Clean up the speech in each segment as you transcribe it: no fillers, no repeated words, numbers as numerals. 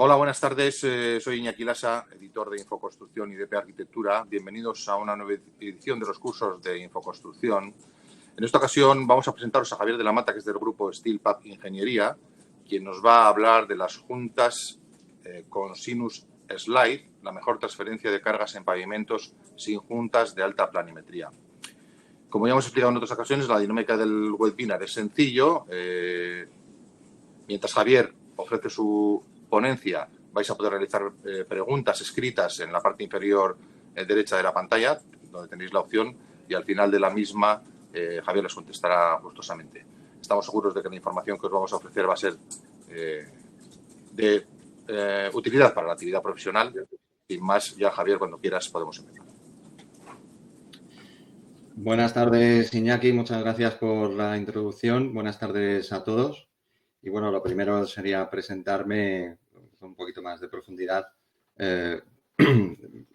Hola, buenas tardes. Soy Iñaki Lasa, editor de Infoconstrucción y DP Arquitectura. Bienvenidos a una nueva edición de los cursos de Infoconstrucción. En esta ocasión vamos a presentaros a Javier de la Mata, que es del grupo SteelPath Ingeniería, quien nos va a hablar de las juntas con Sinus Slide, la mejor transferencia de cargas en pavimentos sin juntas de alta planimetría. Como ya hemos explicado en otras ocasiones, la dinámica del webinar es sencillo. Mientras Javier ofrece su ponencia, vais a poder realizar preguntas escritas en la parte inferior derecha de la pantalla, donde tenéis la opción, y al final de la misma Javier les contestará gustosamente. Estamos seguros de que la información que os vamos a ofrecer va a ser de utilidad para la actividad profesional. Sin más, ya Javier, cuando quieras podemos empezar. Buenas tardes, Iñaki. Muchas gracias por la introducción. Buenas tardes a todos. Y bueno, lo primero sería presentarme con un poquito más de profundidad.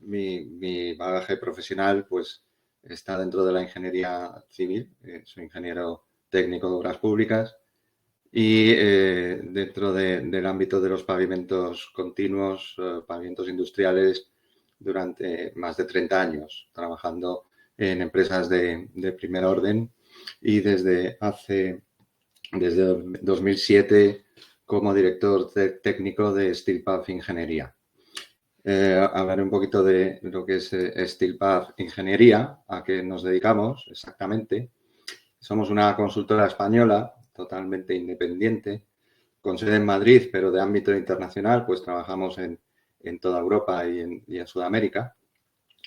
Mi bagaje profesional pues está dentro de la ingeniería civil. Soy ingeniero técnico de obras públicas y dentro del ámbito de los pavimentos continuos, pavimentos industriales, durante más de 30 años, trabajando en empresas de primer orden y desde 2007 como director técnico de SteelPath Ingeniería. Hablaré un poquito de lo que es SteelPath Ingeniería, a qué nos dedicamos exactamente. Somos una consultora española totalmente independiente, con sede en Madrid, pero de ámbito internacional, pues trabajamos en toda Europa y en Sudamérica.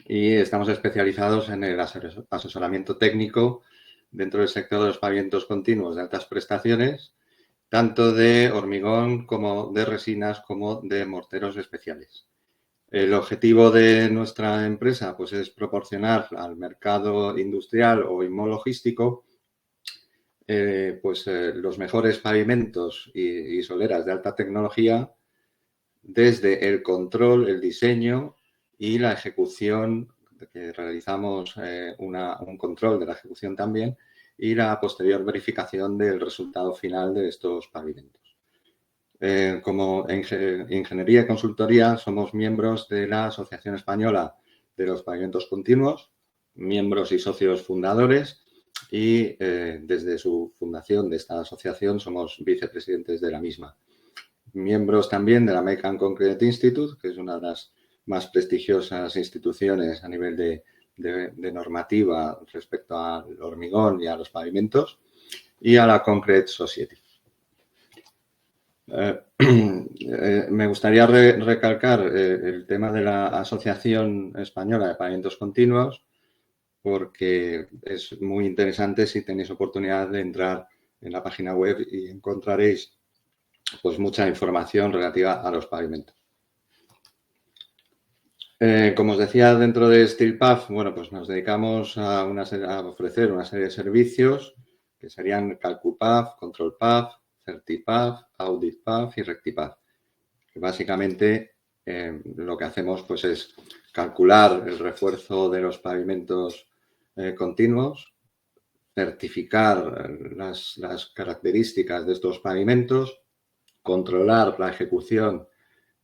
Y estamos especializados en el asesoramiento técnico dentro del sector de los pavimentos continuos de altas prestaciones, tanto de hormigón como de resinas como de morteros especiales. El objetivo de nuestra empresa pues, es proporcionar al mercado industrial o inmologístico los mejores pavimentos y soleras de alta tecnología desde el control, el diseño y la ejecución, que realizamos un control de la ejecución también, y la posterior verificación del resultado final de estos pavimentos. Como Ingeniería y Consultoría somos miembros de la Asociación Española de los Pavimentos Continuos, miembros y socios fundadores, y desde su fundación de esta asociación somos vicepresidentes de la misma. Miembros también de la American Concrete Institute, que es una de las más prestigiosas instituciones a nivel de normativa respecto al hormigón y a los pavimentos, y a la Concrete Society. Me gustaría recalcar el tema de la Asociación Española de Pavimentos Continuos, porque es muy interesante si tenéis oportunidad de entrar en la página web y encontraréis pues mucha información relativa a los pavimentos. Como os decía, dentro de SteelPath, bueno, pues nos dedicamos a ofrecer una serie de servicios que serían CalcuPath, ControlPath, CertiPath, AuditPath y RectiPath. Básicamente, lo que hacemos pues, es calcular el refuerzo de los pavimentos continuos, certificar las características de estos pavimentos, controlar la ejecución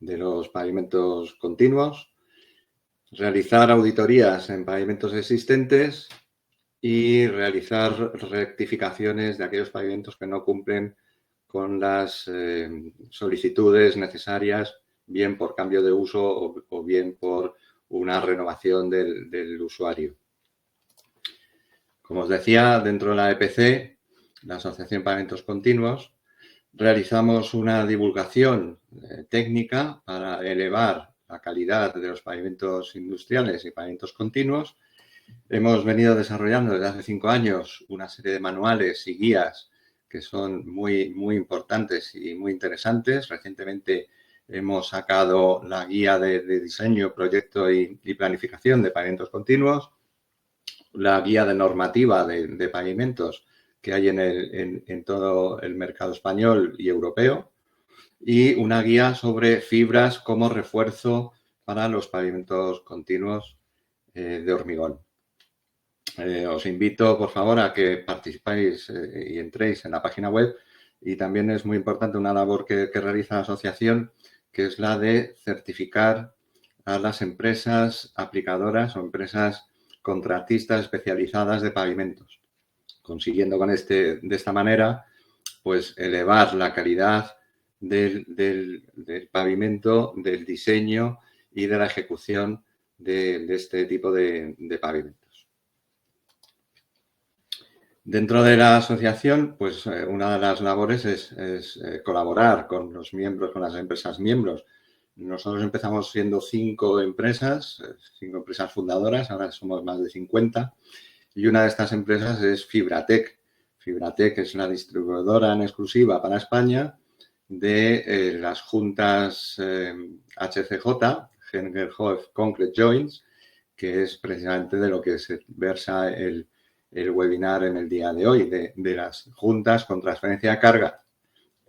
de los pavimentos continuos, realizar auditorías en pavimentos existentes y realizar rectificaciones de aquellos pavimentos que no cumplen con las solicitudes necesarias, bien por cambio de uso o bien por una renovación del usuario. Como os decía, dentro de la EPC, la Asociación Pavimentos Continuos, realizamos una divulgación técnica para elevar la calidad de los pavimentos industriales y pavimentos continuos. Hemos venido desarrollando desde hace 5 años una serie de manuales y guías que son muy, muy importantes y muy interesantes. Recientemente hemos sacado la guía de diseño, proyecto y planificación de pavimentos continuos, la guía de normativa de pavimentos que hay en todo el mercado español y europeo, y una guía sobre fibras como refuerzo para los pavimentos continuos de hormigón. Os invito, por favor, a que participéis y entréis en la página web, y también es muy importante una labor que realiza la asociación, que es la de certificar a las empresas aplicadoras o empresas contratistas especializadas de pavimentos, consiguiendo de esta manera, pues elevar la calidad del pavimento, del diseño y de la ejecución de este tipo de pavimentos. Dentro de la asociación, pues una de las labores es colaborar con los miembros, con las empresas miembros. Nosotros empezamos siendo 5 empresas fundadoras, ahora somos más de 50, y una de estas empresas es Fibratec. Fibratec es la distribuidora en exclusiva para España de las juntas HCJ, Hengerhoff Concrete Joints, que es precisamente de lo que se versa el webinar en el día de hoy, de las juntas con transferencia de carga,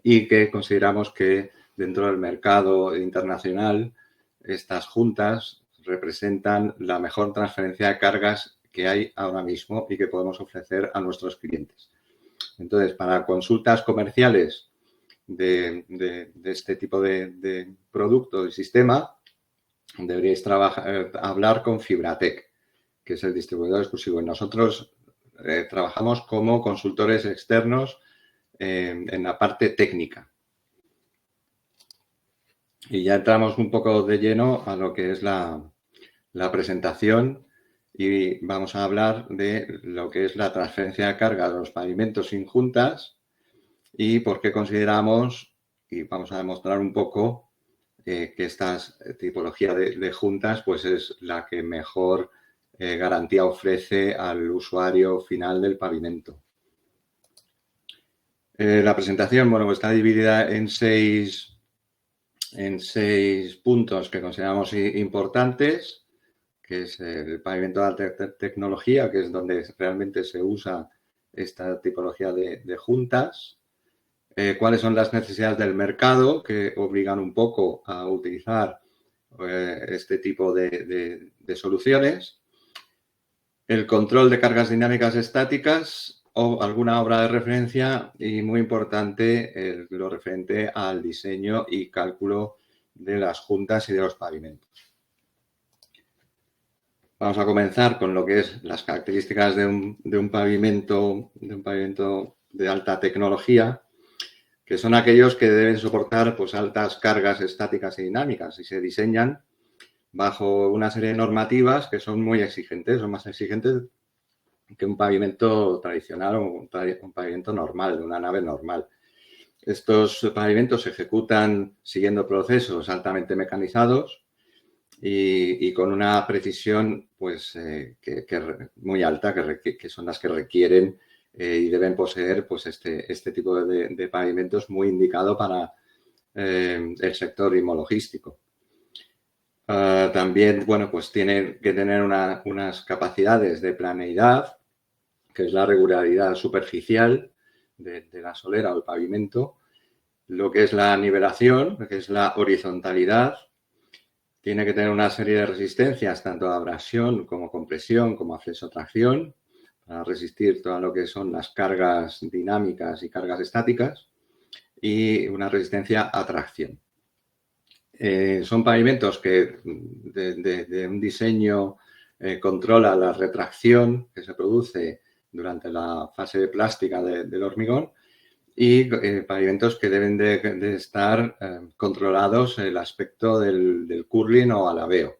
y que consideramos que dentro del mercado internacional estas juntas representan la mejor transferencia de cargas que hay ahora mismo y que podemos ofrecer a nuestros clientes. Entonces, para consultas comerciales de este tipo de producto y sistema, deberíais hablar con Fibratec, que es el distribuidor exclusivo. Y nosotros trabajamos como consultores externos en la parte técnica. Y ya entramos un poco de lleno a lo que es la presentación y vamos a hablar de lo que es la transferencia de carga de los pavimentos sin juntas y por qué consideramos, y vamos a demostrar un poco, que esta tipología de juntas pues es la que mejor garantía ofrece al usuario final del pavimento. La presentación, bueno, está dividida en seis puntos que consideramos importantes, que es el pavimento de alta tecnología, que es donde realmente se usa esta tipología de juntas. Cuáles son las necesidades del mercado que obligan un poco a utilizar este tipo de soluciones. El control de cargas dinámicas estáticas o alguna obra de referencia y, muy importante, lo referente al diseño y cálculo de las juntas y de los pavimentos. Vamos a comenzar con lo que es las características de un pavimento de alta tecnología, que son aquellos que deben soportar pues altas cargas estáticas y dinámicas y se diseñan bajo una serie de normativas que son muy exigentes, son más exigentes que un pavimento tradicional o un pavimento normal, de una nave normal. Estos pavimentos se ejecutan siguiendo procesos altamente mecanizados y con una precisión pues muy alta, que son las que requieren y deben poseer pues este tipo de pavimentos muy indicado para el sector imologístico. También, bueno, pues tienen que tener unas capacidades de planeidad, que es la regularidad superficial de la solera o el pavimento, lo que es la nivelación, que es la horizontalidad. Tiene que tener una serie de resistencias, tanto a abrasión como compresión, como a flexotracción, para resistir todo lo que son las cargas dinámicas y cargas estáticas, y una resistencia a tracción. Son pavimentos que de un diseño controla la retracción que se produce durante la fase plástica del hormigón y pavimentos que deben de estar controlados el aspecto del curling o alabeo,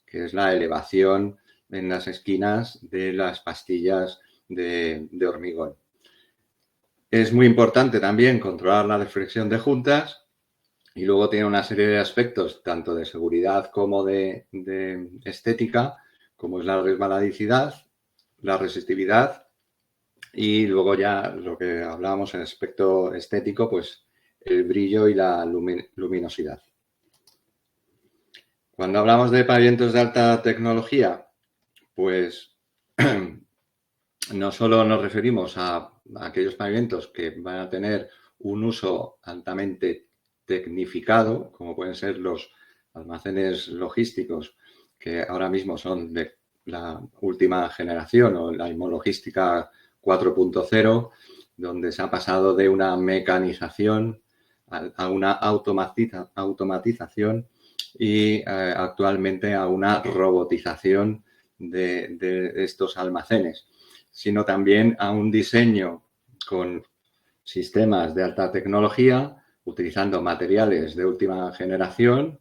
que es la elevación en las esquinas de las pastillas de hormigón. Es muy importante también controlar la deflexión de juntas y luego tiene una serie de aspectos tanto de seguridad como de estética, como es la resbaladicidad, la resistividad y luego ya lo que hablábamos en aspecto estético, pues el brillo y la luminosidad. Cuando hablamos de pavimentos de alta tecnología, pues no solo nos referimos a aquellos pavimentos que van a tener un uso altamente tecnificado, como pueden ser los almacenes logísticos, que ahora mismo son de la última generación o la imologística 4.0, donde se ha pasado de una mecanización a una automatización y actualmente a una robotización de estos almacenes, sino también a un diseño con sistemas de alta tecnología, utilizando materiales de última generación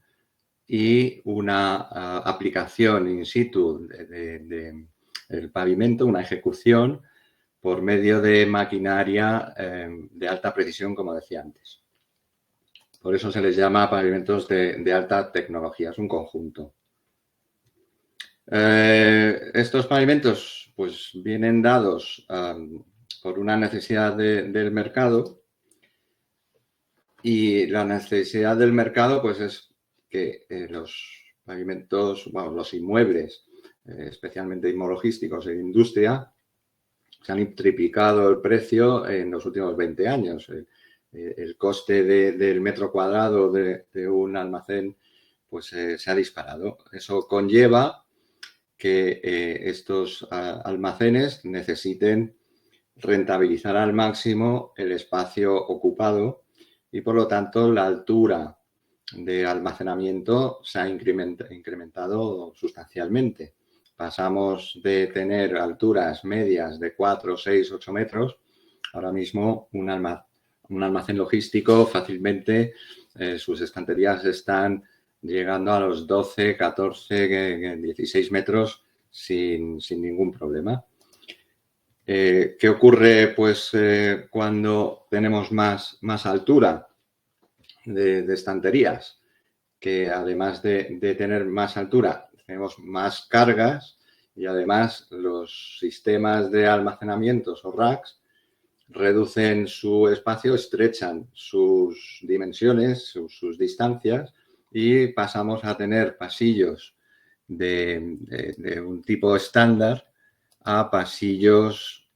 y una aplicación in situ del pavimento, una ejecución por medio de maquinaria de alta precisión, como decía antes. Por eso se les llama pavimentos de alta tecnología, es un conjunto. Estos pavimentos pues, vienen dados por una necesidad del mercado, y la necesidad del mercado pues, es que los pavimentos, bueno, los inmuebles, especialmente inmologísticos e industria, se han triplicado el precio en los últimos 20 años. El coste del metro cuadrado de un almacén pues, se ha disparado. Eso conlleva que estos almacenes necesiten rentabilizar al máximo el espacio ocupado y, por lo tanto, la altura de almacenamiento se ha incrementado sustancialmente. Pasamos de tener alturas medias de 4, 6, 8 metros. Ahora mismo un almacén logístico fácilmente, sus estanterías están llegando a los 12, 14, 16 metros sin ningún problema. ¿Qué ocurre pues, cuando tenemos más altura de estanterías? Que además de tener más altura, tenemos más cargas y además los sistemas de almacenamientos o racks reducen su espacio, estrechan sus dimensiones, sus distancias, y pasamos a tener pasillos de un tipo estándar a pasillos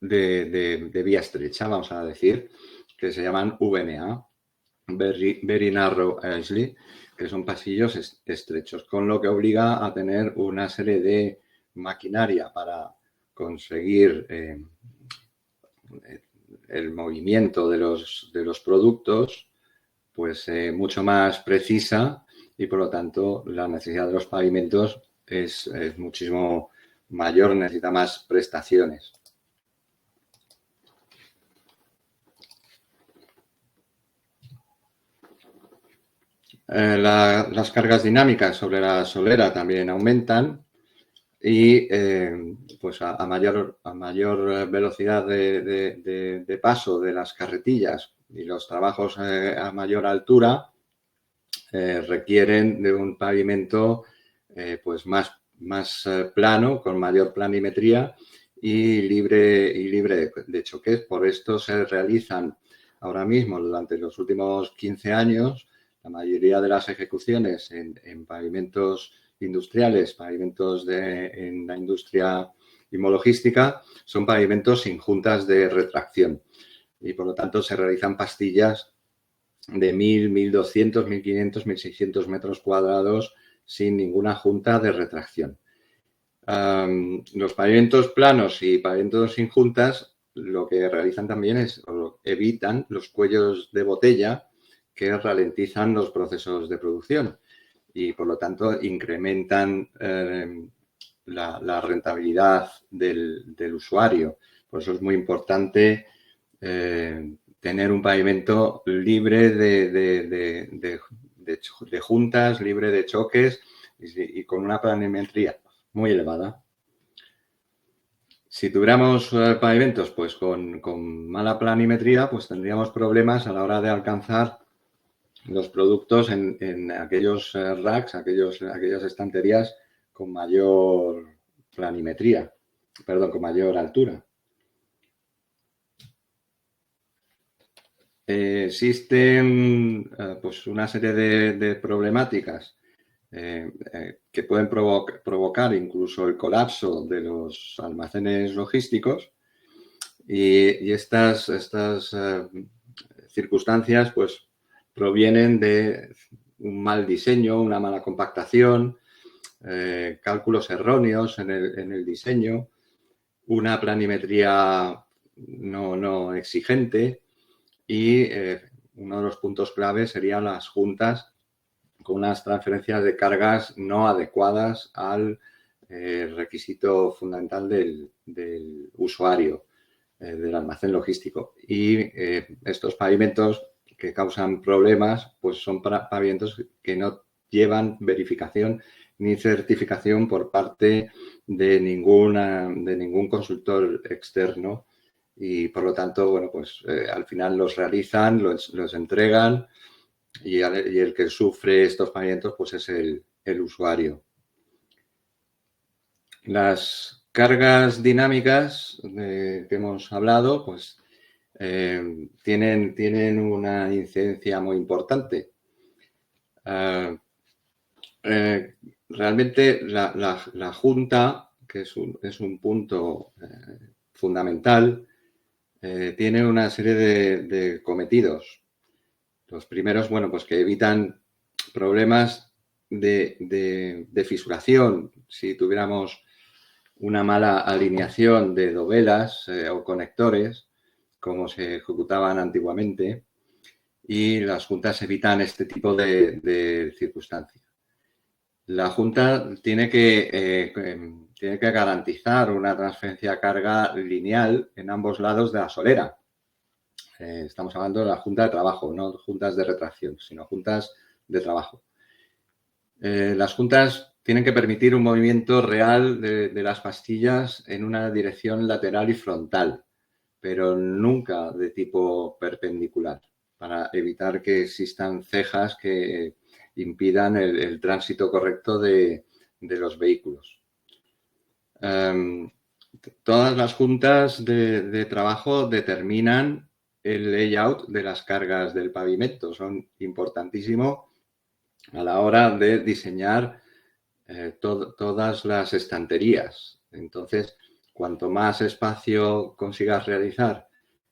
de vía estrecha, vamos a decir, que se llaman VNA, Very Narrow Gauge, que son pasillos estrechos, con lo que obliga a tener una serie de maquinaria para conseguir el movimiento de los productos pues mucho más precisa, y por lo tanto la necesidad de los pavimentos es muchísimo mayor, necesita más prestaciones. Las cargas dinámicas sobre la solera también aumentan, y pues a mayor velocidad de paso de las carretillas y los trabajos a mayor altura requieren de un pavimento pues más plano, con mayor planimetría y libre de choques. Por esto se realizan ahora mismo, durante los últimos 15 años, la mayoría de las ejecuciones en pavimentos industriales, pavimentos en la industria inmologística, son pavimentos sin juntas de retracción, y por lo tanto se realizan pastillas de 1.000, 1.200, 1.500, 1.600 metros cuadrados sin ninguna junta de retracción. Los pavimentos planos y pavimentos sin juntas lo que realizan también es evitan los cuellos de botella que ralentizan los procesos de producción y, por lo tanto, incrementan la rentabilidad del usuario. Por eso es muy importante tener un pavimento libre de juntas, libre de choques y con una planimetría muy elevada. Si tuviéramos pavimentos pues con mala planimetría, pues tendríamos problemas a la hora de alcanzar los productos en aquellos racks, aquellas estanterías con mayor planimetría, con mayor altura. Existen pues una serie de problemáticas que pueden provocar incluso el colapso de los almacenes logísticos, y estas circunstancias pues provienen de un mal diseño, una mala compactación, cálculos erróneos en el diseño, una planimetría no exigente y uno de los puntos clave serían las juntas con unas transferencias de cargas no adecuadas al requisito fundamental del usuario, del almacén logístico. Y estos pavimentos que causan problemas, pues son pavimentos que no llevan verificación ni certificación por parte de ningún consultor externo y, por lo tanto, bueno, pues al final los realizan, los entregan y el que sufre estos pavimentos pues es el usuario. Las cargas dinámicas que hemos hablado pues tienen una incidencia muy importante. Realmente la junta, que es un punto fundamental, tiene una serie de cometidos. Los primeros, bueno, pues que evitan problemas de fisuración. Si tuviéramos una mala alineación de dovelas o conectores, como se ejecutaban antiguamente, y las juntas evitan este tipo de circunstancias. La junta tiene que garantizar una transferencia de carga lineal en ambos lados de la solera. Estamos hablando de la junta de trabajo, no juntas de retracción, sino juntas de trabajo. Las juntas tienen que permitir un movimiento real de las pastillas en una dirección lateral y frontal, pero nunca de tipo perpendicular, para evitar que existan cejas que impidan el tránsito correcto de los vehículos. Todas las juntas de trabajo determinan el layout de las cargas del pavimento. Son importantísimos a la hora de diseñar todas las estanterías. Entonces, cuanto más espacio consigas realizar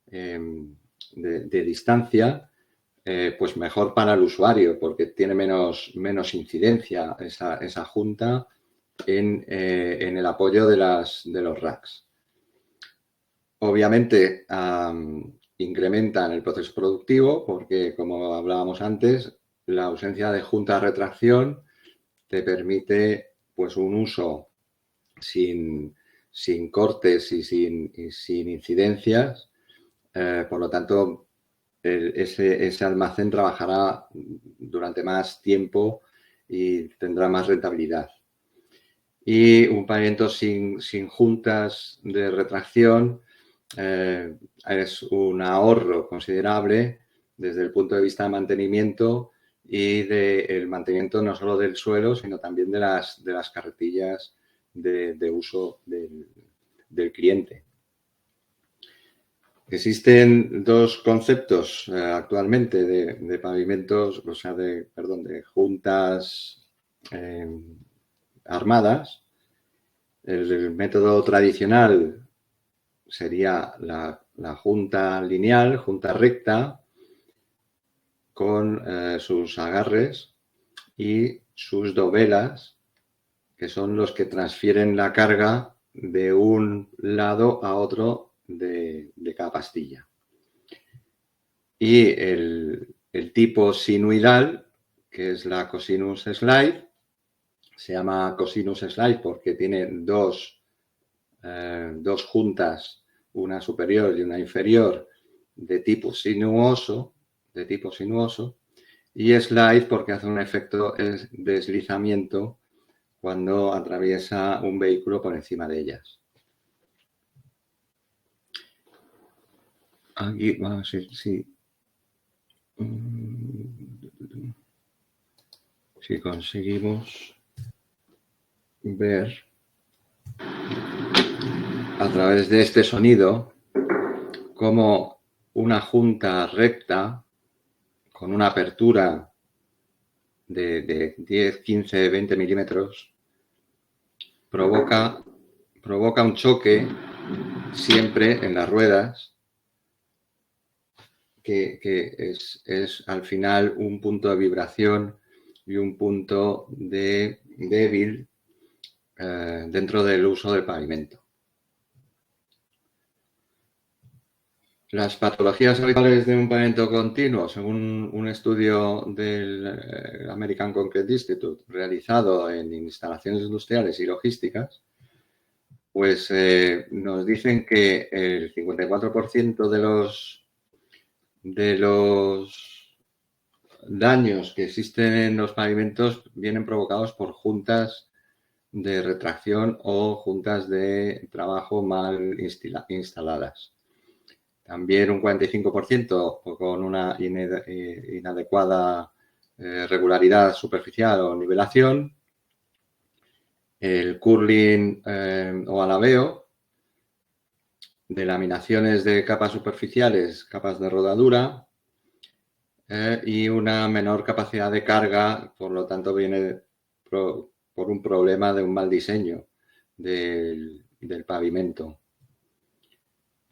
de distancia, pues mejor para el usuario, porque tiene menos incidencia esa junta en el apoyo de los racks. Obviamente, incrementan el proceso productivo porque, como hablábamos antes, la ausencia de junta de retracción te permite pues un uso sin cortes y sin incidencias. Por lo tanto, ese almacén trabajará durante más tiempo y tendrá más rentabilidad. Y un pavimento sin juntas de retracción es un ahorro considerable desde el punto de vista de mantenimiento y del mantenimiento no solo del suelo, sino también de las carretillas de uso del cliente. Existen dos conceptos actualmente de pavimentos, o sea, de juntas armadas. El método tradicional sería la junta lineal, junta recta, con sus agarres y sus dovelas, que son los que transfieren la carga de un lado a otro de cada pastilla. Y el tipo sinuidal, que es la cosinus slide, se llama cosinus slide porque tiene dos juntas, una superior y una inferior, de tipo sinuoso, y slide porque hace un efecto de deslizamiento cuando atraviesa un vehículo por encima de ellas. Aquí vamos a ver si conseguimos ver a través de este sonido cómo una junta recta con una apertura de 10, 15, 20 milímetros provoca un choque siempre en las ruedas que es al final un punto de vibración y un punto débil dentro del uso del pavimento. Las patologías habituales de un pavimento continuo, según un estudio del American Concrete Institute realizado en instalaciones industriales y logísticas, pues nos dicen que el 54% de los daños que existen en los pavimentos vienen provocados por juntas de retracción o juntas de trabajo mal instaladas. También un 45% con una inadecuada regularidad superficial o nivelación. El curling o alabeo, delaminaciones de capas superficiales, capas de rodadura y una menor capacidad de carga, por lo tanto viene por un problema de un mal diseño del pavimento.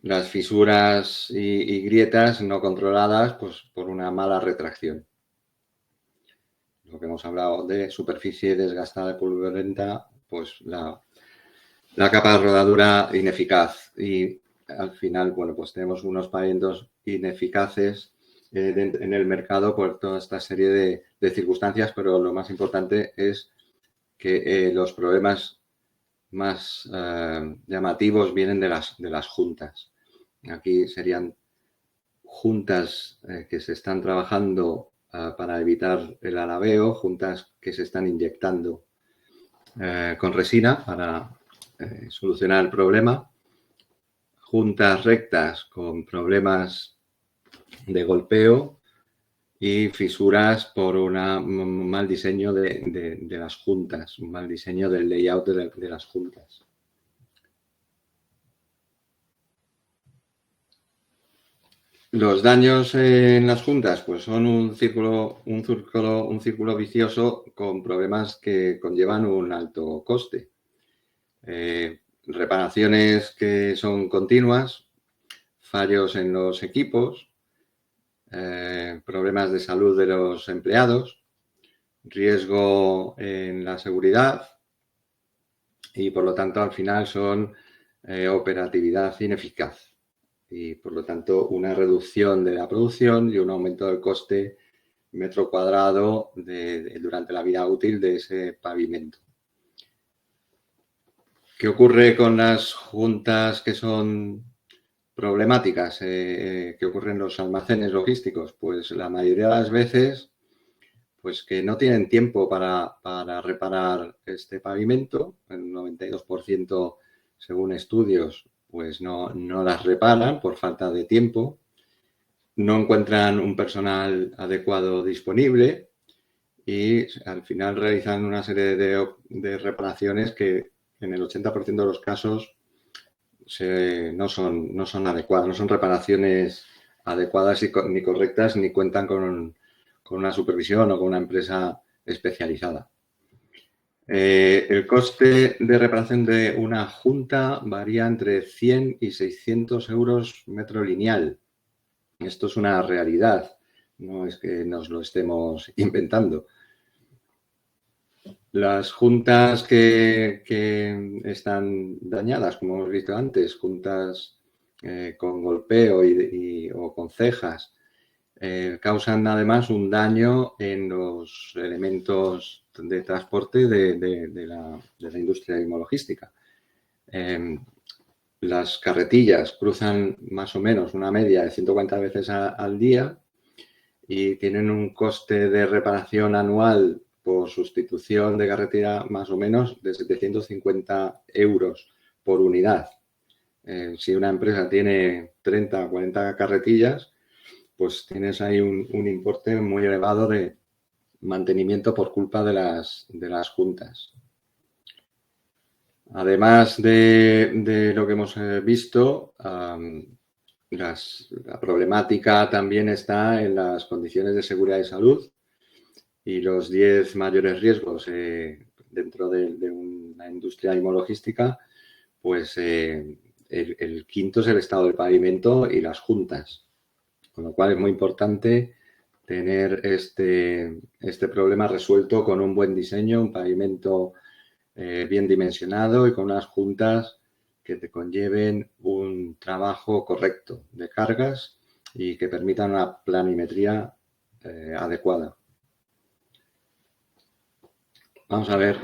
Las fisuras y grietas no controladas, pues por una mala retracción. Lo que hemos hablado de superficie desgastada y pulverulenta, pues la capa de rodadura ineficaz. Y al final, bueno, pues tenemos unos pavimentos ineficaces en el mercado por toda esta serie de circunstancias, pero lo más importante es que los problemas más llamativos vienen de las juntas. Aquí serían juntas que se están trabajando para evitar el alabeo, juntas que se están inyectando con resina para solucionar el problema, juntas rectas con problemas de golpeo y fisuras por un mal diseño de las juntas, un mal diseño del layout de las juntas. Los daños en las juntas pues son un círculo vicioso con problemas que conllevan un alto coste. Reparaciones que son continuas, fallos en los equipos, problemas de salud de los empleados, riesgo en la seguridad y, por lo tanto, al final son operatividad ineficaz y, por lo tanto, una reducción de la producción y un aumento del coste metro cuadrado durante la vida útil de ese pavimento. ¿Qué ocurre con las juntas que son problemáticas? ¿Qué ocurre en los almacenes logísticos? Pues la mayoría de las veces, pues que no tienen tiempo para reparar este pavimento. El 92%, según estudios, pues no las reparan por falta de tiempo. No encuentran un personal adecuado disponible y al final realizan una serie de reparaciones que en el 80% de los casos no son adecuadas, no son reparaciones adecuadas ni correctas, ni cuentan con una supervisión o con una empresa especializada. El coste de reparación de una junta varía entre 100 y 600 euros metro lineal. Esto es una realidad, no es que nos lo estemos inventando. Las juntas que están dañadas, como hemos visto antes, juntas con golpeo o con cejas, causan además un daño en los elementos de transporte de la industria inmologística. Las carretillas cruzan más o menos una media de 140 veces al día y tienen un coste de reparación anual por sustitución de carretilla más o menos de 750 euros por unidad. Si una empresa tiene 30 o 40 carretillas, pues tienes ahí un importe muy elevado de mantenimiento por culpa de las juntas. Además de lo que hemos visto, la problemática también está en las condiciones de seguridad y salud y los 10 mayores riesgos dentro de una industria inmologística, pues el quinto es el estado del pavimento y las juntas, con lo cual es muy importante tener este problema resuelto con un buen diseño, un pavimento bien dimensionado y con unas juntas que te conlleven un trabajo correcto de cargas y que permitan una planimetría adecuada. Vamos a ver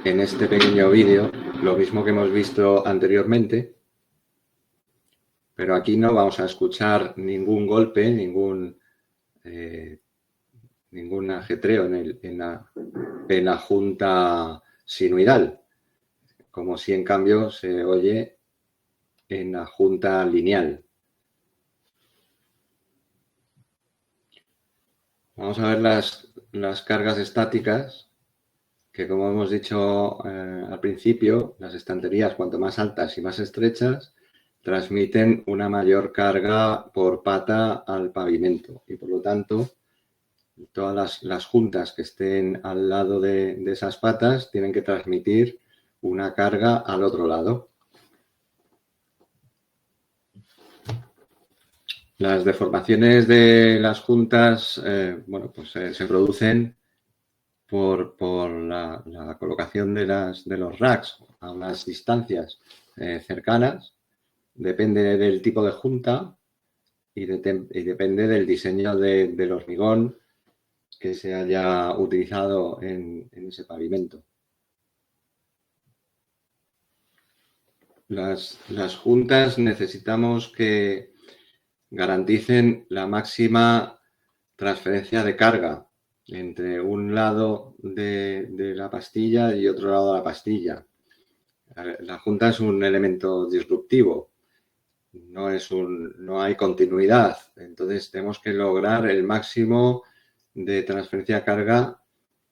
en este pequeño vídeo lo mismo que hemos visto anteriormente, pero aquí no vamos a escuchar ningún golpe, ningún ajetreo en la junta sinuidal, como si en cambio se oye en la junta lineal. Vamos a ver las cargas estáticas, que como hemos dicho al principio, las estanterías cuanto más altas y más estrechas transmiten una mayor carga por pata al pavimento y por lo tanto todas las juntas que estén al lado de esas patas tienen que transmitir una carga al otro lado. Las deformaciones de las juntas se producen por la colocación de los racks a unas distancias cercanas. Depende del tipo de junta y depende del diseño del hormigón que se haya utilizado en ese pavimento. Las juntas necesitamos que garanticen la máxima transferencia de carga entre un lado de la pastilla y otro lado de la pastilla. La junta es un elemento disruptivo, no hay continuidad, entonces tenemos que lograr el máximo de transferencia de carga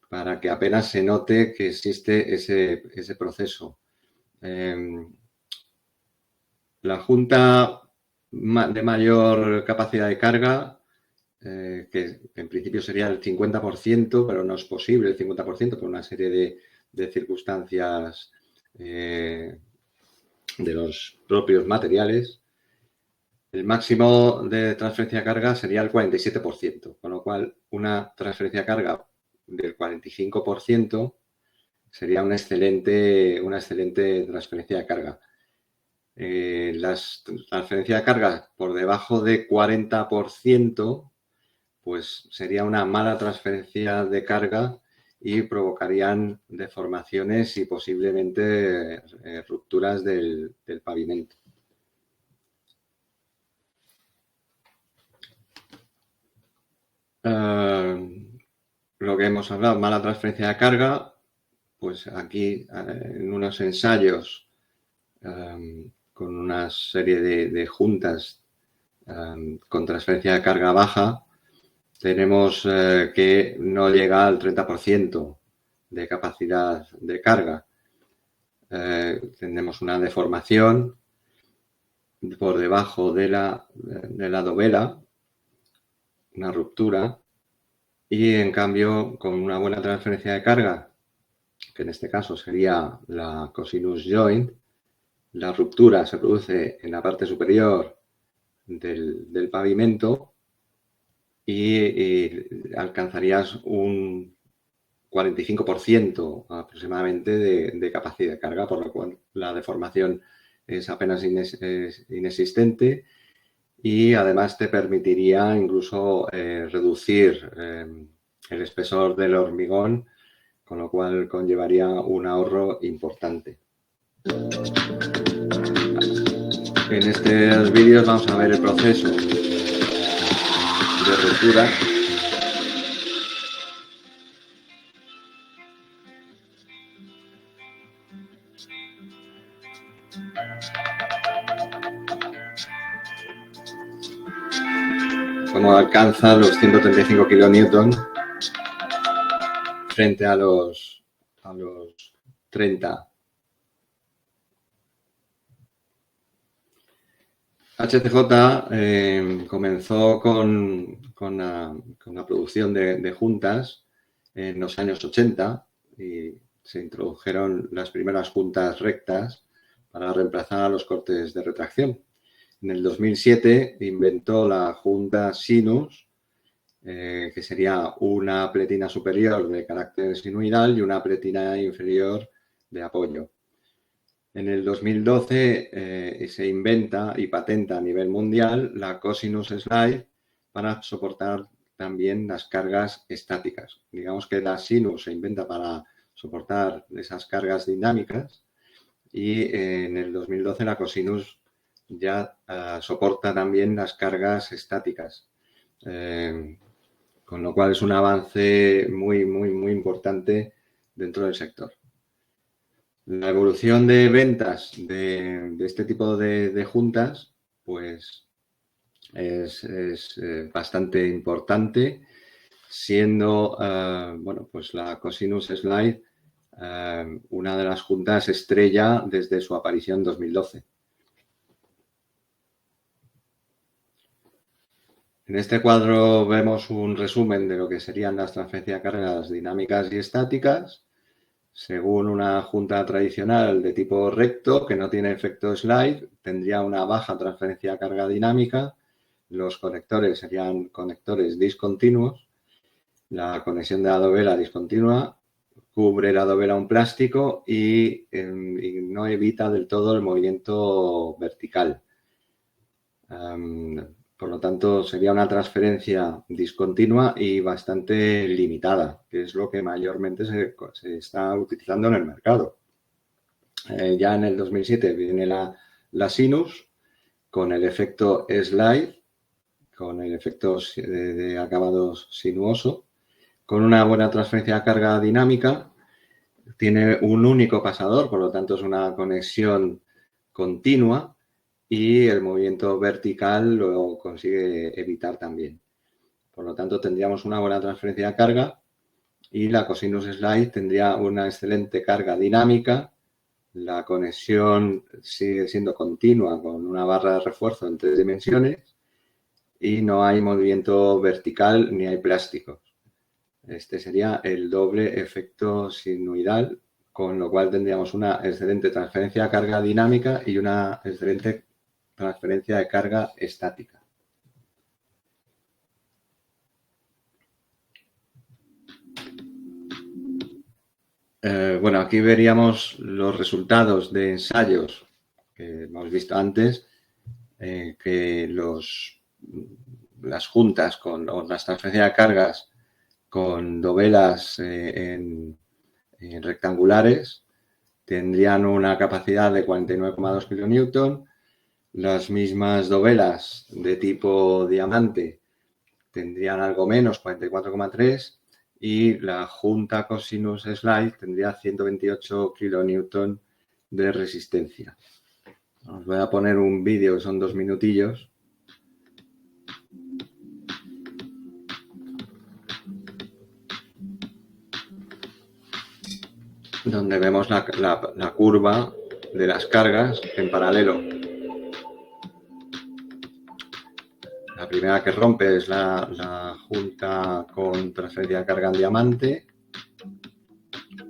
para que apenas se note que existe ese proceso. La junta de mayor capacidad de carga, que en principio sería el 50%, pero no es posible el 50% por una serie de circunstancias de los propios materiales. El máximo de transferencia de carga sería el 47%, con lo cual una transferencia de carga del 45% sería una excelente transferencia de carga. Las transferencias de carga por debajo de 40%, pues sería una mala transferencia de carga y provocarían deformaciones y posiblemente rupturas del pavimento. Lo que hemos hablado, mala transferencia de carga, pues aquí en unos ensayos con una serie de juntas con transferencia de carga baja, tenemos que no llega al 30% de capacidad de carga. Tenemos una deformación por debajo de la dovela, una ruptura, y en cambio con una buena transferencia de carga, que en este caso sería la cosinus joint, la ruptura se produce en la parte superior del pavimento y alcanzarías un 45% aproximadamente de capacidad de carga, por lo cual la deformación es apenas inexistente y además te permitiría incluso reducir el espesor del hormigón, con lo cual conllevaría un ahorro importante. En estos vídeos vamos a ver el proceso de ruptura. Como alcanza los 135 kilonewton frente a los 30. HCJ comenzó con la producción de juntas en los años 80 y se introdujeron las primeras juntas rectas para reemplazar a los cortes de retracción. En el 2007 inventó la junta sinus, que sería una pletina superior de carácter sinuidal y una pletina inferior de apoyo. En el 2012 se inventa y patenta a nivel mundial la Cosinus Slide para soportar también las cargas estáticas. Digamos que la Sinus se inventa para soportar esas cargas dinámicas y en el 2012 la Cosinus ya soporta también las cargas estáticas, con lo cual es un avance muy importante dentro del sector. La evolución de ventas de este tipo de juntas, pues es bastante importante, siendo, bueno, pues la Cosinus Slide una de las juntas estrella desde su aparición en 2012. En este cuadro vemos un resumen de lo que serían las transferencias de cargas dinámicas y estáticas, según una junta tradicional de tipo recto, que no tiene efecto slide, tendría una baja transferencia de carga dinámica. Los conectores serían conectores discontinuos. La conexión de la dovela discontinua cubre la dovela un plástico y no evita del todo el movimiento vertical. Por lo tanto, sería una transferencia discontinua y bastante limitada, que es lo que mayormente se está utilizando en el mercado. Ya en el 2007 viene la Sinus con el efecto slide, con el efecto de acabado sinuoso, con una buena transferencia de carga dinámica. Tiene un único pasador, por lo tanto es una conexión continua y el movimiento vertical lo consigue evitar también. Por lo tanto, tendríamos una buena transferencia de carga y la Cosinus Slide tendría una excelente carga dinámica. La conexión sigue siendo continua con una barra de refuerzo en 3 dimensiones y no hay movimiento vertical ni hay plásticos. Este sería el doble efecto sinusoidal, con lo cual tendríamos una excelente transferencia de carga dinámica y una excelente transferencia de carga estática. Bueno, aquí veríamos los resultados de ensayos que hemos visto antes, que las juntas o las transferencias de cargas con dovelas rectangulares tendrían una capacidad de 49,2 kN. Las mismas dovelas de tipo diamante tendrían algo menos, 44,3, y la junta Cosinus Slide tendría 128 kN de resistencia. Os voy a poner un vídeo que son 2 minutillos. Donde vemos la curva de las cargas en paralelo. La primera que rompe es la junta con transferencia de carga en diamante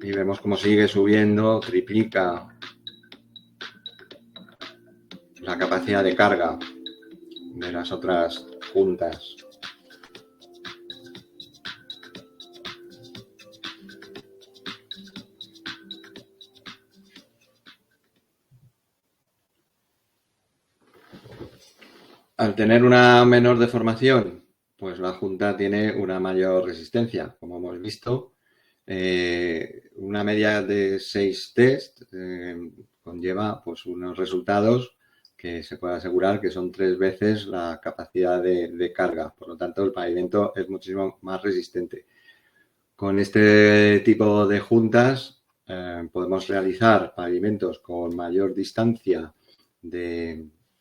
y vemos cómo sigue subiendo, triplica la capacidad de carga de las otras juntas. Al tener una menor deformación, pues la junta tiene una mayor resistencia, como hemos visto. Una media de 6 test conlleva pues, unos resultados que se puede asegurar que son 3 veces la capacidad de carga. Por lo tanto, el pavimento es muchísimo más resistente. Con este tipo de juntas podemos realizar pavimentos con mayor distancia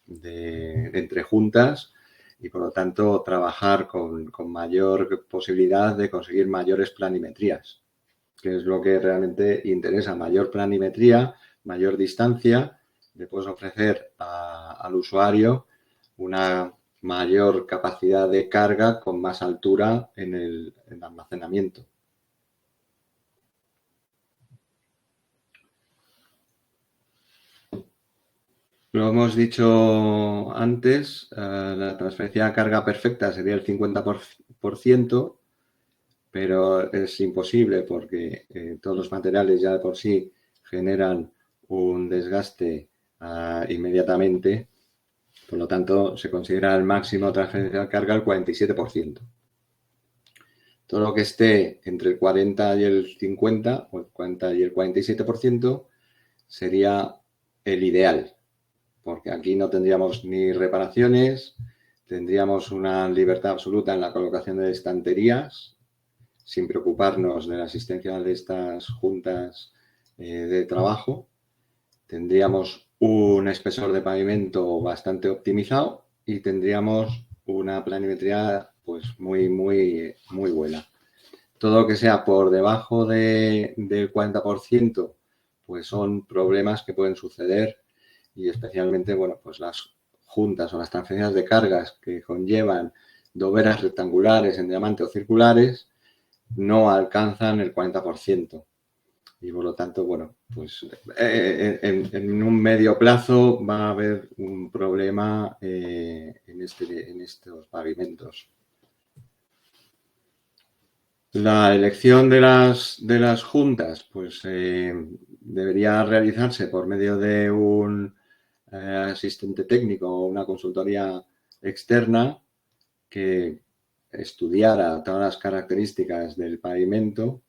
entre juntas y, por lo tanto, trabajar con mayor posibilidad de conseguir mayores planimetrías, que es lo que realmente interesa. Mayor planimetría, mayor distancia, le puedes ofrecer al usuario una mayor capacidad de carga con más altura en el almacenamiento. Lo hemos dicho antes, la transferencia de carga perfecta sería el 50%, pero es imposible porque todos los materiales ya de por sí generan un desgaste inmediatamente. Por lo tanto, se considera el máximo de transferencia de carga el 47%. Todo lo que esté entre el 40 y el 50, o el 40 y el 47%, sería el ideal, porque aquí no tendríamos ni reparaciones, tendríamos una libertad absoluta en la colocación de estanterías, sin preocuparnos de la asistencia de estas juntas de trabajo. Tendríamos un espesor de pavimento bastante optimizado y tendríamos una planimetría pues muy buena. Todo lo que sea por debajo del 40%, pues son problemas que pueden suceder y especialmente, bueno, pues las juntas o las transferencias de cargas que conllevan doveras rectangulares en diamante o circulares no alcanzan el 40%. Y por lo tanto, bueno, pues en un medio plazo va a haber un problema en estos pavimentos. La elección de las juntas, pues debería realizarse por medio de un asistente técnico o una consultoría externa que estudiara todas las características del pavimento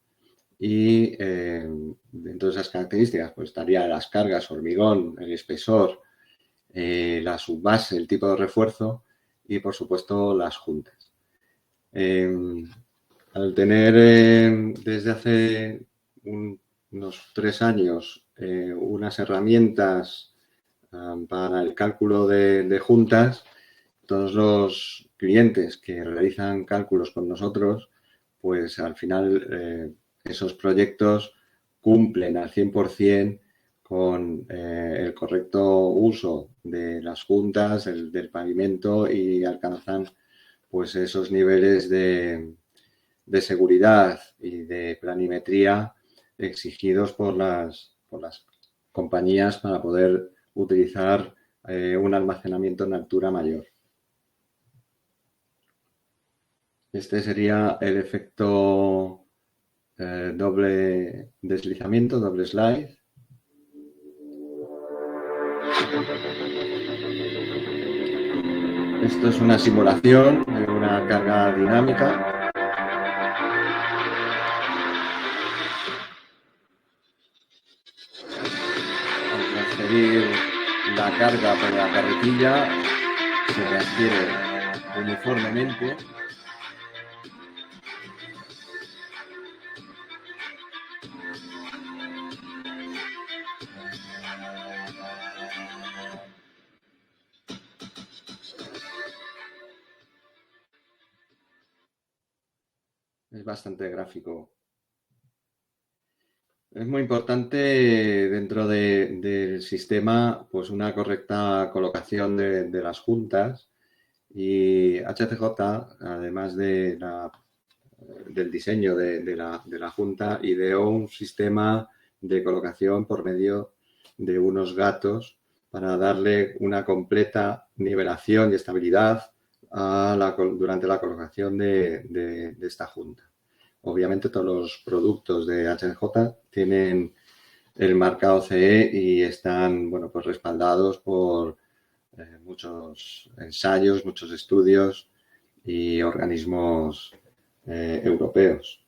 y dentro de esas características pues estarían las cargas, hormigón, el espesor, la subbase, el tipo de refuerzo y por supuesto las juntas. Al tener desde hace unos 3 años unas herramientas para el cálculo de juntas, todos los clientes que realizan cálculos con nosotros, pues al final esos proyectos cumplen al 100% con el correcto uso de las juntas, del pavimento y alcanzan pues esos niveles de seguridad y de planimetría exigidos por las compañías para poder utilizar un almacenamiento en altura mayor. Este sería el efecto doble deslizamiento, doble slide. Esto es una simulación de una carga dinámica. Al transferir la carga por la carretilla se transfiere uniformemente. Es bastante gráfico. Es muy importante dentro del sistema pues una correcta colocación de las juntas y HCJ, además del diseño de la junta, ideó un sistema de colocación por medio de unos gatos para darle una completa nivelación y estabilidad durante la colocación de esta junta. Obviamente todos los productos de HCJ tienen el marcado CE y están, bueno, pues respaldados por muchos ensayos, muchos estudios y organismos europeos.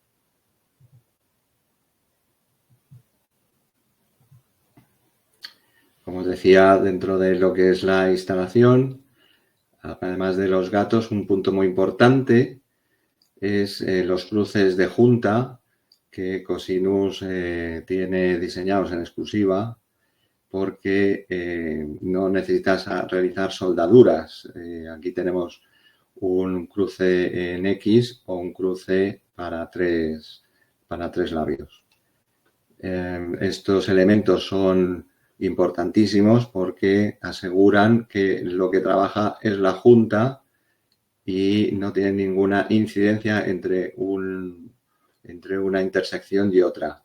Como os decía, dentro de lo que es la instalación, además de los gatos, un punto muy importante es los cruces de junta que Cosinus tiene diseñados en exclusiva porque no necesitas realizar soldaduras. Aquí tenemos un cruce en X o un cruce para tres labios. Estos elementos son importantísimos porque aseguran que lo que trabaja es la junta y no tiene ninguna incidencia entre una intersección y otra.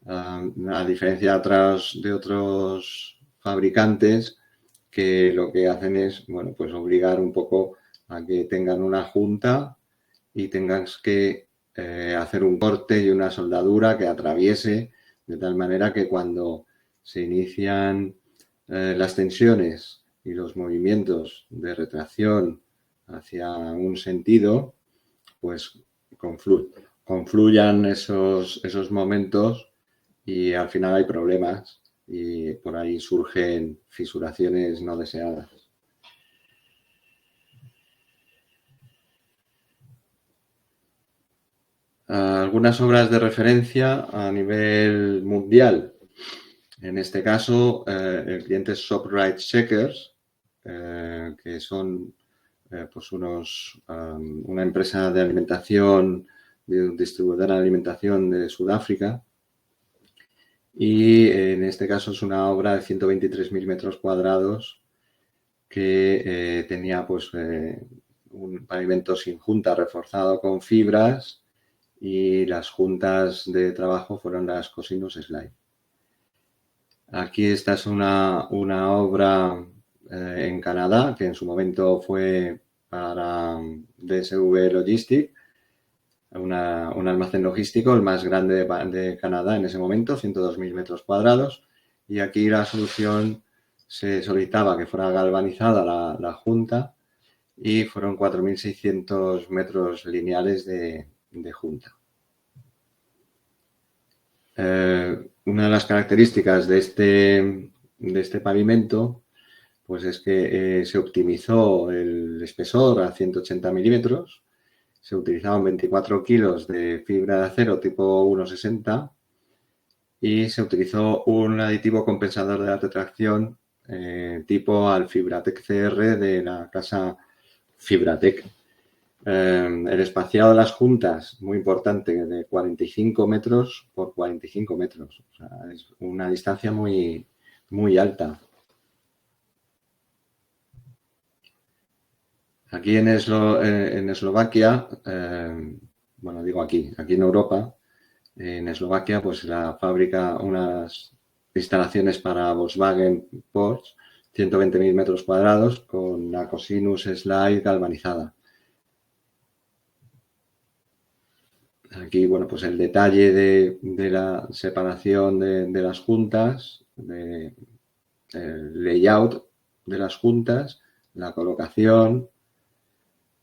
A diferencia de otros fabricantes que lo que hacen es, bueno, pues obligar un poco a que tengan una junta y tengas que hacer un corte y una soldadura que atraviese de tal manera que cuando se inician las tensiones y los movimientos de retracción hacia un sentido, pues confluyan esos momentos y al final hay problemas y por ahí surgen fisuraciones no deseadas. Algunas obras de referencia a nivel mundial. En este caso, el cliente es ShopRite Checkers, que son pues una empresa de alimentación, de un distribuidor de alimentación de Sudáfrica. Y en este caso es una obra de 123.000 metros cuadrados que tenía pues un pavimento sin junta reforzado con fibras y las juntas de trabajo fueron las Cosinus Slide. Aquí esta es una obra en Canadá que en su momento fue para DSV Logistic, un almacén logístico, el más grande de Canadá en ese momento, 102.000 metros cuadrados. Y aquí la solución se solicitaba que fuera galvanizada la junta y fueron 4.600 metros lineales de junta. Una de las características de este pavimento pues es que se optimizó el espesor a 180 milímetros, se utilizaban 24 kilos de fibra de acero tipo 1,60 y se utilizó un aditivo compensador de la retracción tipo Alfibratec CR de la casa Fibratec. El espaciado de las juntas, muy importante, de 45 metros por 45 metros. O sea, es una distancia muy, muy alta. Aquí en Eslovaquia, bueno, digo aquí en Europa, en Eslovaquia, pues la fábrica, unas instalaciones para Volkswagen Porsche, 120.000 metros cuadrados con la Cosinus Slide galvanizada. Aquí, bueno, pues el detalle de la separación de las juntas, el layout de las juntas, la colocación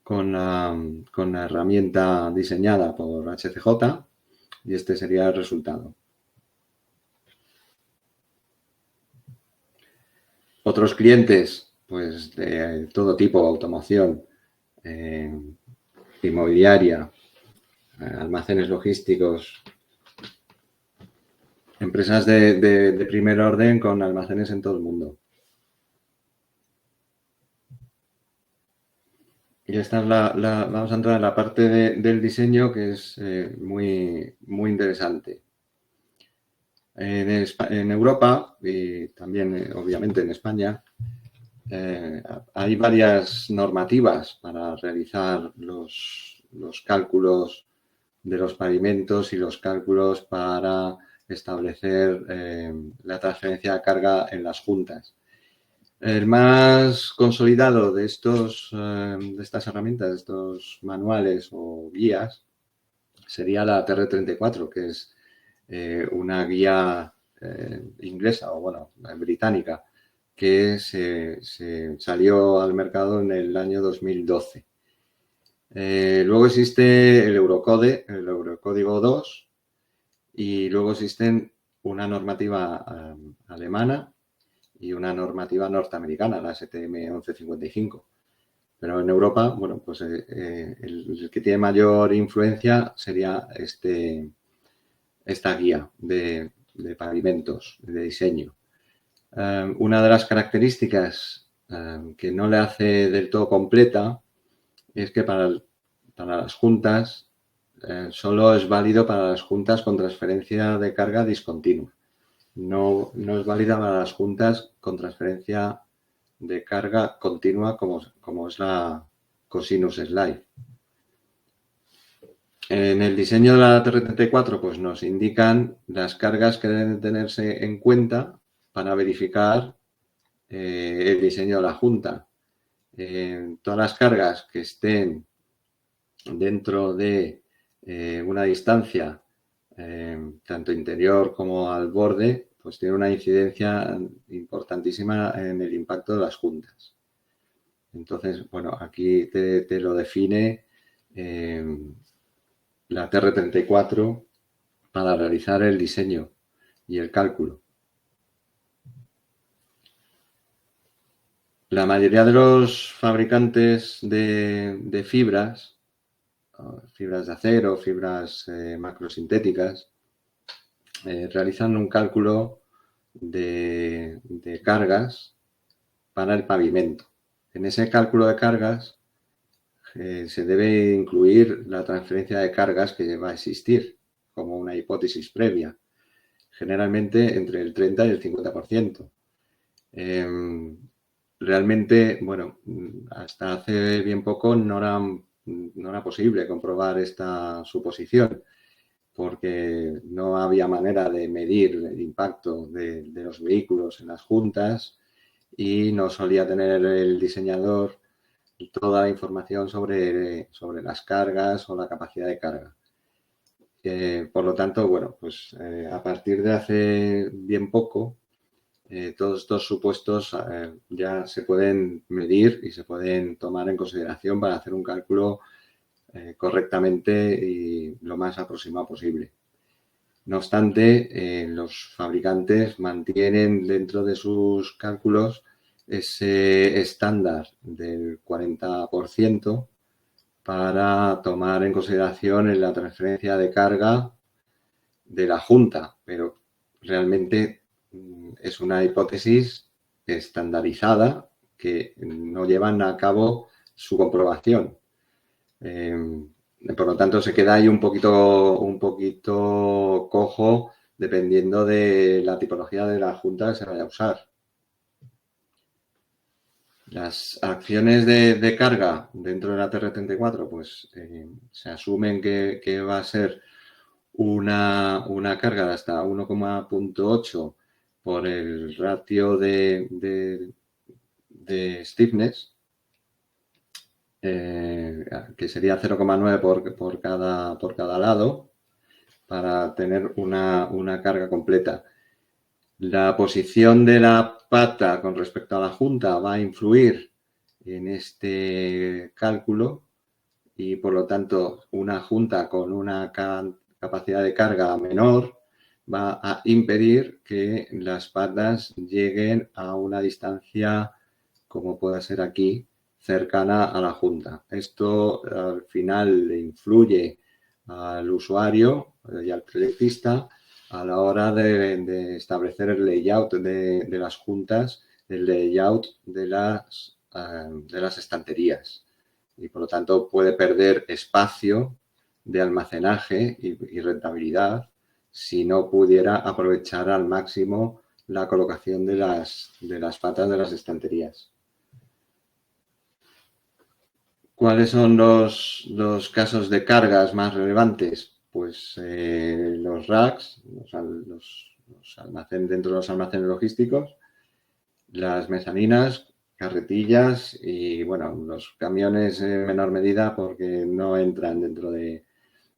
con la herramienta diseñada por HCJ y este sería el resultado. Otros clientes, pues de todo tipo, automoción, inmobiliaria, almacenes logísticos, empresas de primer orden con almacenes en todo el mundo. Y esta es vamos a entrar en la parte del diseño que es muy, muy interesante. En Europa y también, obviamente, en España, hay varias normativas para realizar los cálculos de los pavimentos y los cálculos para establecer la transferencia de carga en las juntas. El más consolidado de estas herramientas, de estos manuales o guías, sería la TR34, que es una guía inglesa o, bueno, británica, que se salió al mercado en el año 2012. Luego existe el Eurocódigo 2 y luego existen una normativa alemana y una normativa norteamericana, la STM 1155. Pero en Europa, bueno, pues el que tiene mayor influencia sería esta guía de pavimentos, de diseño. Una de las características que no le hace del todo completa es que para las juntas solo es válido para las juntas con transferencia de carga discontinua. No es válida para las juntas con transferencia de carga continua como es la Cosinus Slide. En el diseño de la TR34 pues nos indican las cargas que deben tenerse en cuenta para verificar el diseño de la junta. Todas las cargas que estén dentro de una distancia tanto interior como al borde pues tiene una incidencia importantísima en el impacto de las juntas. Entonces, bueno, aquí te lo define la TR34 para realizar el diseño y el cálculo. La mayoría de los fabricantes de fibras de acero, fibras macrosintéticas, realizan un cálculo de cargas para el pavimento. En ese cálculo de cargas se debe incluir la transferencia de cargas que va a existir como una hipótesis previa, generalmente entre el 30 y el 50%. Realmente, bueno, hasta hace bien poco no era posible comprobar esta suposición, porque no había manera de medir el impacto de los vehículos en las juntas y no solía tener el diseñador toda la información sobre las cargas o la capacidad de carga. Por lo tanto, bueno, pues a partir de hace bien poco, todos estos supuestos ya se pueden medir y se pueden tomar en consideración para hacer un cálculo correctamente y lo más aproximado posible. No obstante, los fabricantes mantienen dentro de sus cálculos ese estándar del 40% para tomar en consideración en la transferencia de carga de la junta, pero realmente es una hipótesis estandarizada que no llevan a cabo su comprobación. Por lo tanto, se queda ahí un poquito cojo dependiendo de la tipología de la junta que se vaya a usar. Las acciones de carga dentro de la TR34, pues se asumen que va a ser una carga de hasta 1,8 por el ratio de stiffness, que sería 0,9 por cada lado, para tener una carga completa. La posición de la pata con respecto a la junta va a influir en este cálculo y, por lo tanto, una junta con una capacidad de carga menor va a impedir que las patas lleguen a una distancia, como pueda ser aquí, cercana a la junta. Esto al final le influye al usuario y al proyectista a la hora de establecer el layout de las juntas, el layout de las estanterías. Y, por lo tanto, puede perder espacio de almacenaje y rentabilidad si no pudiera aprovechar al máximo la colocación de las patas de las estanterías. ¿Cuáles son los casos de cargas más relevantes? Pues los racks, los almacenes dentro de los almacenes logísticos, las mezaninas, carretillas y, bueno, los camiones en menor medida porque no entran dentro de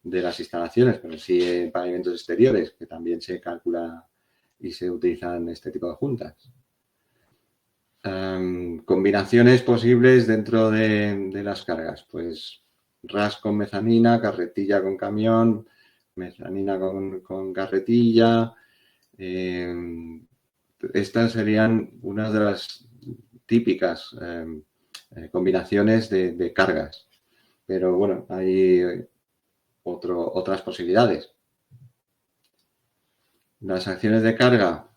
las instalaciones, pero sí en pavimentos exteriores, que también se calcula y se utilizan este tipo de juntas. Combinaciones posibles dentro de las cargas, pues ras con mezanina, carretilla con camión, mezanina con carretilla. Estas serían unas de las típicas combinaciones de cargas. Pero bueno, hay otras posibilidades. Las acciones de carga,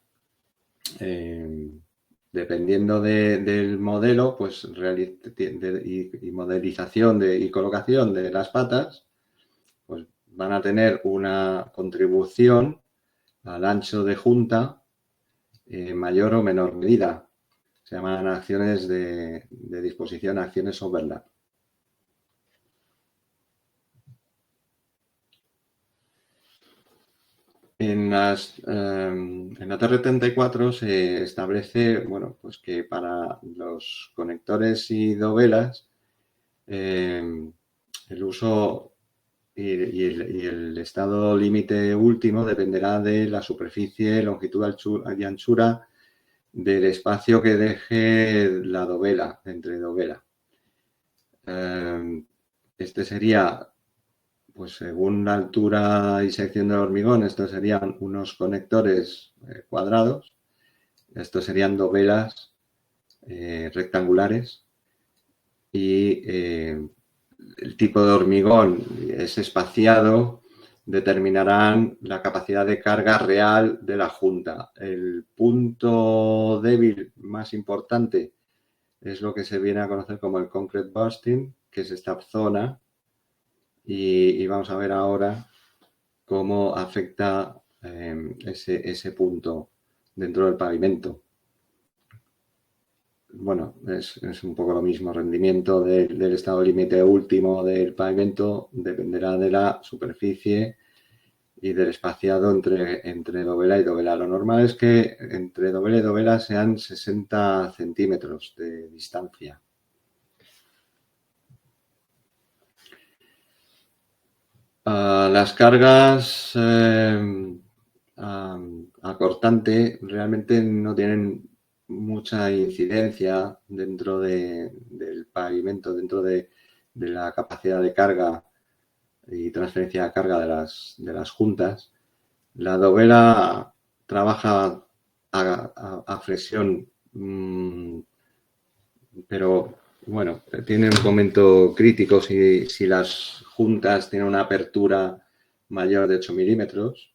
dependiendo del modelo, pues y modelización y colocación de las patas, pues van a tener una contribución al ancho de junta en mayor o menor medida. Se llaman acciones de disposición, acciones overlap. En la TR34 se establece, bueno, pues que para los conectores y dovelas el uso y el estado límite último dependerá de la superficie, longitud y anchura del espacio que deje la dovela, entre dovela. Este sería, pues según la altura y sección del hormigón, estos serían unos conectores cuadrados. Estos serían dovelas rectangulares y el tipo de hormigón es espaciado, determinarán la capacidad de carga real de la junta. El punto débil más importante es lo que se viene a conocer como el concrete bursting, que es esta zona, y vamos a ver ahora cómo afecta ese punto dentro del pavimento. Bueno, es un poco lo mismo. Rendimiento del estado límite último del pavimento dependerá de la superficie y del espaciado entre dovela y dovela. Lo normal es que entre dovela y dovela sean 60 centímetros de distancia. Las cargas a cortante realmente no tienen mucha incidencia dentro del pavimento, dentro de la capacidad de carga y transferencia de carga de las juntas. La dovela trabaja a flexión, pero bueno, tiene un momento crítico si las juntas tienen una apertura mayor de 8 milímetros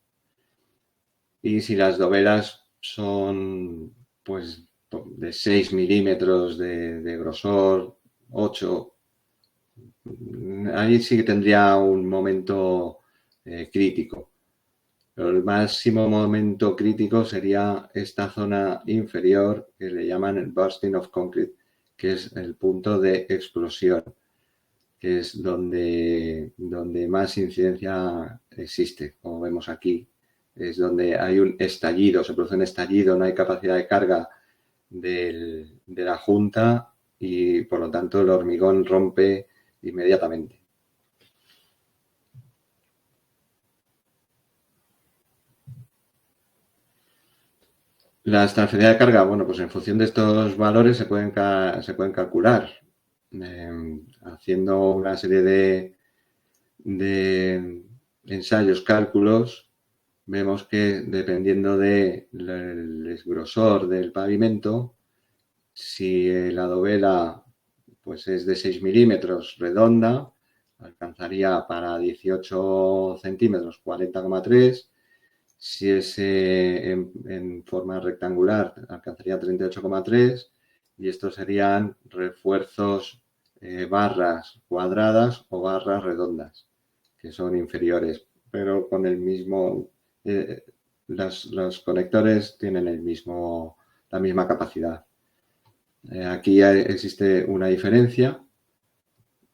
y si las dovelas son pues de 6 milímetros de grosor, 8, ahí sí que tendría un momento crítico. Pero el máximo momento crítico sería esta zona inferior que le llaman el bursting of concrete, que es el punto de explosión, que es donde más incidencia existe, como vemos aquí. Es donde hay un estallido, se produce un estallido, no hay capacidad de carga de la junta y por lo tanto el hormigón rompe inmediatamente. Las transferencias de carga, bueno, pues en función de estos valores se pueden calcular haciendo una serie de ensayos, cálculos. Vemos que dependiendo del grosor del pavimento, si la dovela pues es de 6 milímetros redonda, alcanzaría para 18 centímetros 40,3. Si es en forma rectangular, alcanzaría 38,3 y estos serían refuerzos barras cuadradas o barras redondas, que son inferiores, pero con el mismo, los conectores tienen la misma capacidad. Aquí existe una diferencia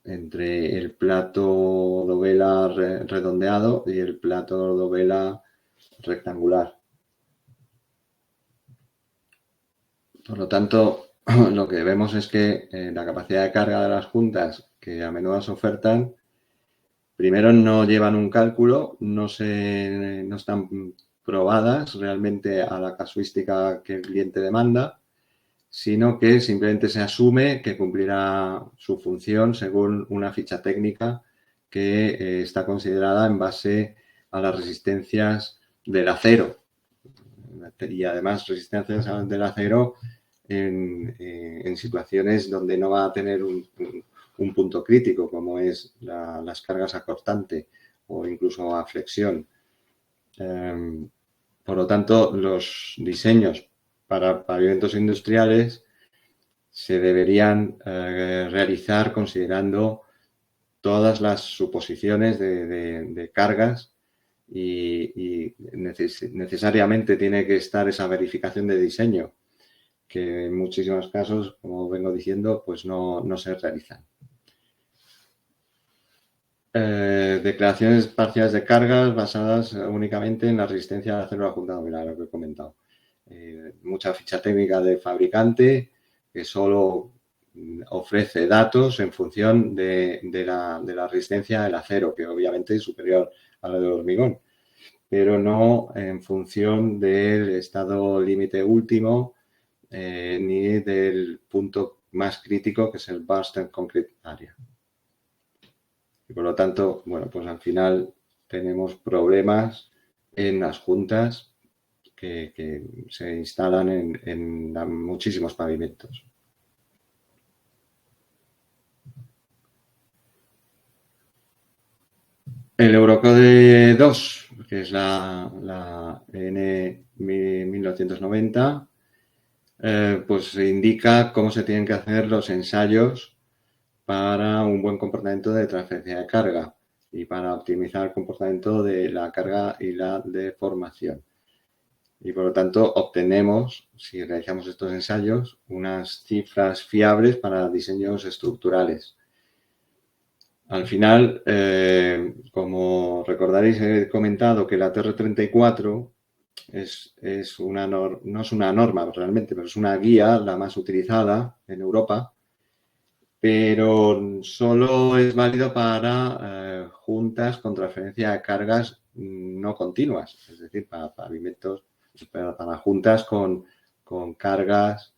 entre el plato dovela redondeado y el plato dovela rectangular. Por lo tanto, lo que vemos es que la capacidad de carga de las juntas que a menudo se ofertan, primero no llevan un cálculo, no están probadas realmente a la casuística que el cliente demanda, sino que simplemente se asume que cumplirá su función según una ficha técnica que está considerada en base a las resistencias del acero. Y además resistencias del acero en situaciones donde no va a tener un punto crítico, como es las cargas a cortante o incluso a flexión. Por lo tanto, los diseños para pavimentos industriales se deberían realizar considerando todas las suposiciones de cargas y necesariamente tiene que estar esa verificación de diseño, que en muchísimos casos, como vengo diciendo, pues no se realizan. Declaraciones parciales de cargas basadas únicamente en la resistencia de acero a la junta dovelar, lo que he comentado. Mucha ficha técnica de fabricante que solo ofrece datos en función de la resistencia del acero, que obviamente es superior a la del hormigón, pero no en función del estado límite último ni del punto más crítico, que es el Burst Concrete Area. Y por lo tanto, bueno, pues al final tenemos problemas en las juntas que se instalan en muchísimos pavimentos. El Eurocode 2, que es la EN 1990, pues indica cómo se tienen que hacer los ensayos para un buen comportamiento de transferencia de carga y para optimizar el comportamiento de la carga y la deformación. Y por lo tanto obtenemos, si realizamos estos ensayos, unas cifras fiables para diseños estructurales. Al final, como recordaréis, he comentado que la TR34 no es una norma realmente, pero es una guía, la más utilizada en Europa, pero solo es válido para juntas con transferencia de cargas no continuas, es decir, para pavimentos, para juntas con cargas,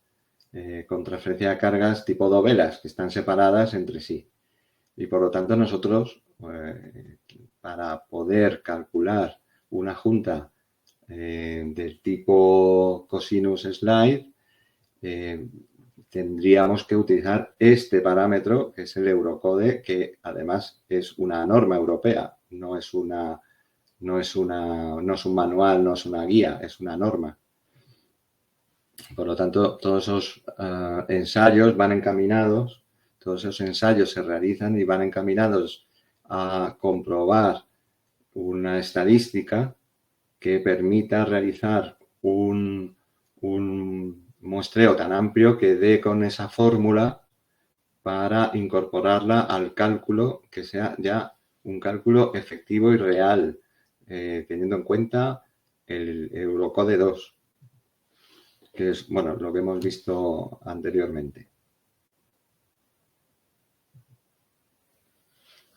con transferencia de cargas tipo dovelas, que están separadas entre sí. Y por lo tanto nosotros, para poder calcular una junta del tipo cosinus slide, tendríamos que utilizar este parámetro, que es el Eurocode, que además es una norma europea, no es un manual, no es una guía, es una norma. Por lo tanto, todos esos ensayos van encaminados, todos esos ensayos se realizan y van encaminados a comprobar una estadística que permita realizar un muestreo tan amplio que dé con esa fórmula para incorporarla al cálculo, que sea ya un cálculo efectivo y real, teniendo en cuenta el Eurocode 2, que es, bueno, lo que hemos visto anteriormente.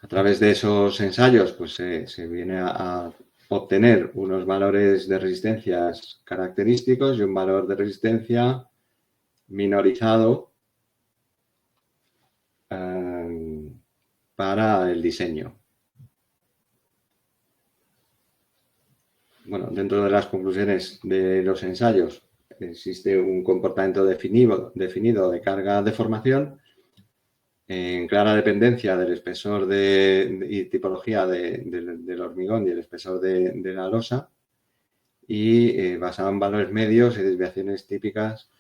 A través de esos ensayos, pues se viene a obtener unos valores de resistencias característicos y un valor de resistencia minorizado para el diseño. Bueno, dentro de las conclusiones de los ensayos existe un comportamiento definido de carga de formación en clara dependencia del espesor y tipología del hormigón y el espesor de la losa, y basado en valores medios y desviaciones típicas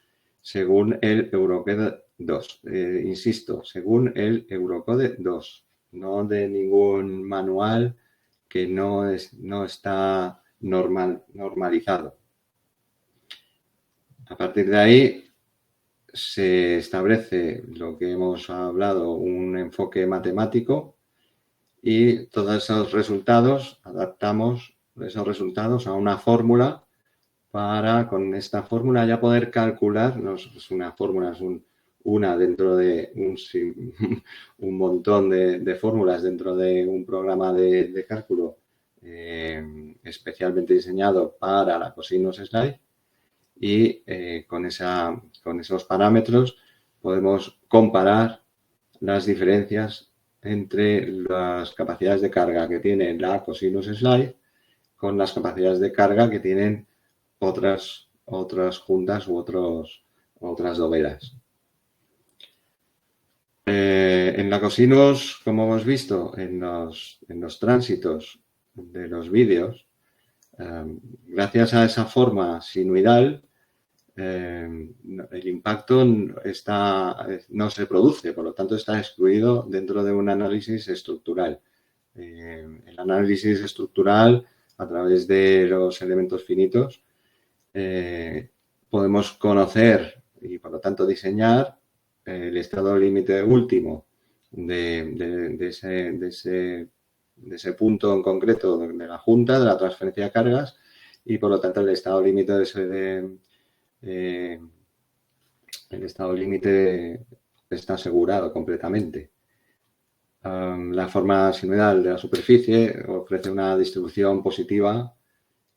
según el Eurocode 2. Insisto, según el Eurocode 2, no de ningún manual que no está normalizado. A partir de ahí se establece lo que hemos hablado, un enfoque matemático, y todos esos resultados, adaptamos esos resultados a una fórmula para, con esta fórmula, ya poder calcular, no es una fórmula, es una dentro de un montón de fórmulas dentro de un programa de cálculo especialmente diseñado para la cosinus slide, y con esos parámetros podemos comparar las diferencias entre las capacidades de carga que tiene la cosinus slide con las capacidades de carga que tienen otras juntas u otras dovelas. En la cosinus, como hemos visto en los tránsitos de los vídeos, gracias a esa forma sinuidal, el impacto no se produce, por lo tanto está excluido dentro de un análisis estructural. El análisis estructural, a través de los elementos finitos, podemos conocer y por lo tanto diseñar el estado límite último de ese punto en concreto de la junta, de la transferencia de cargas, y por lo tanto el estado límite está asegurado completamente. La forma sinusoidal de la superficie ofrece una distribución positiva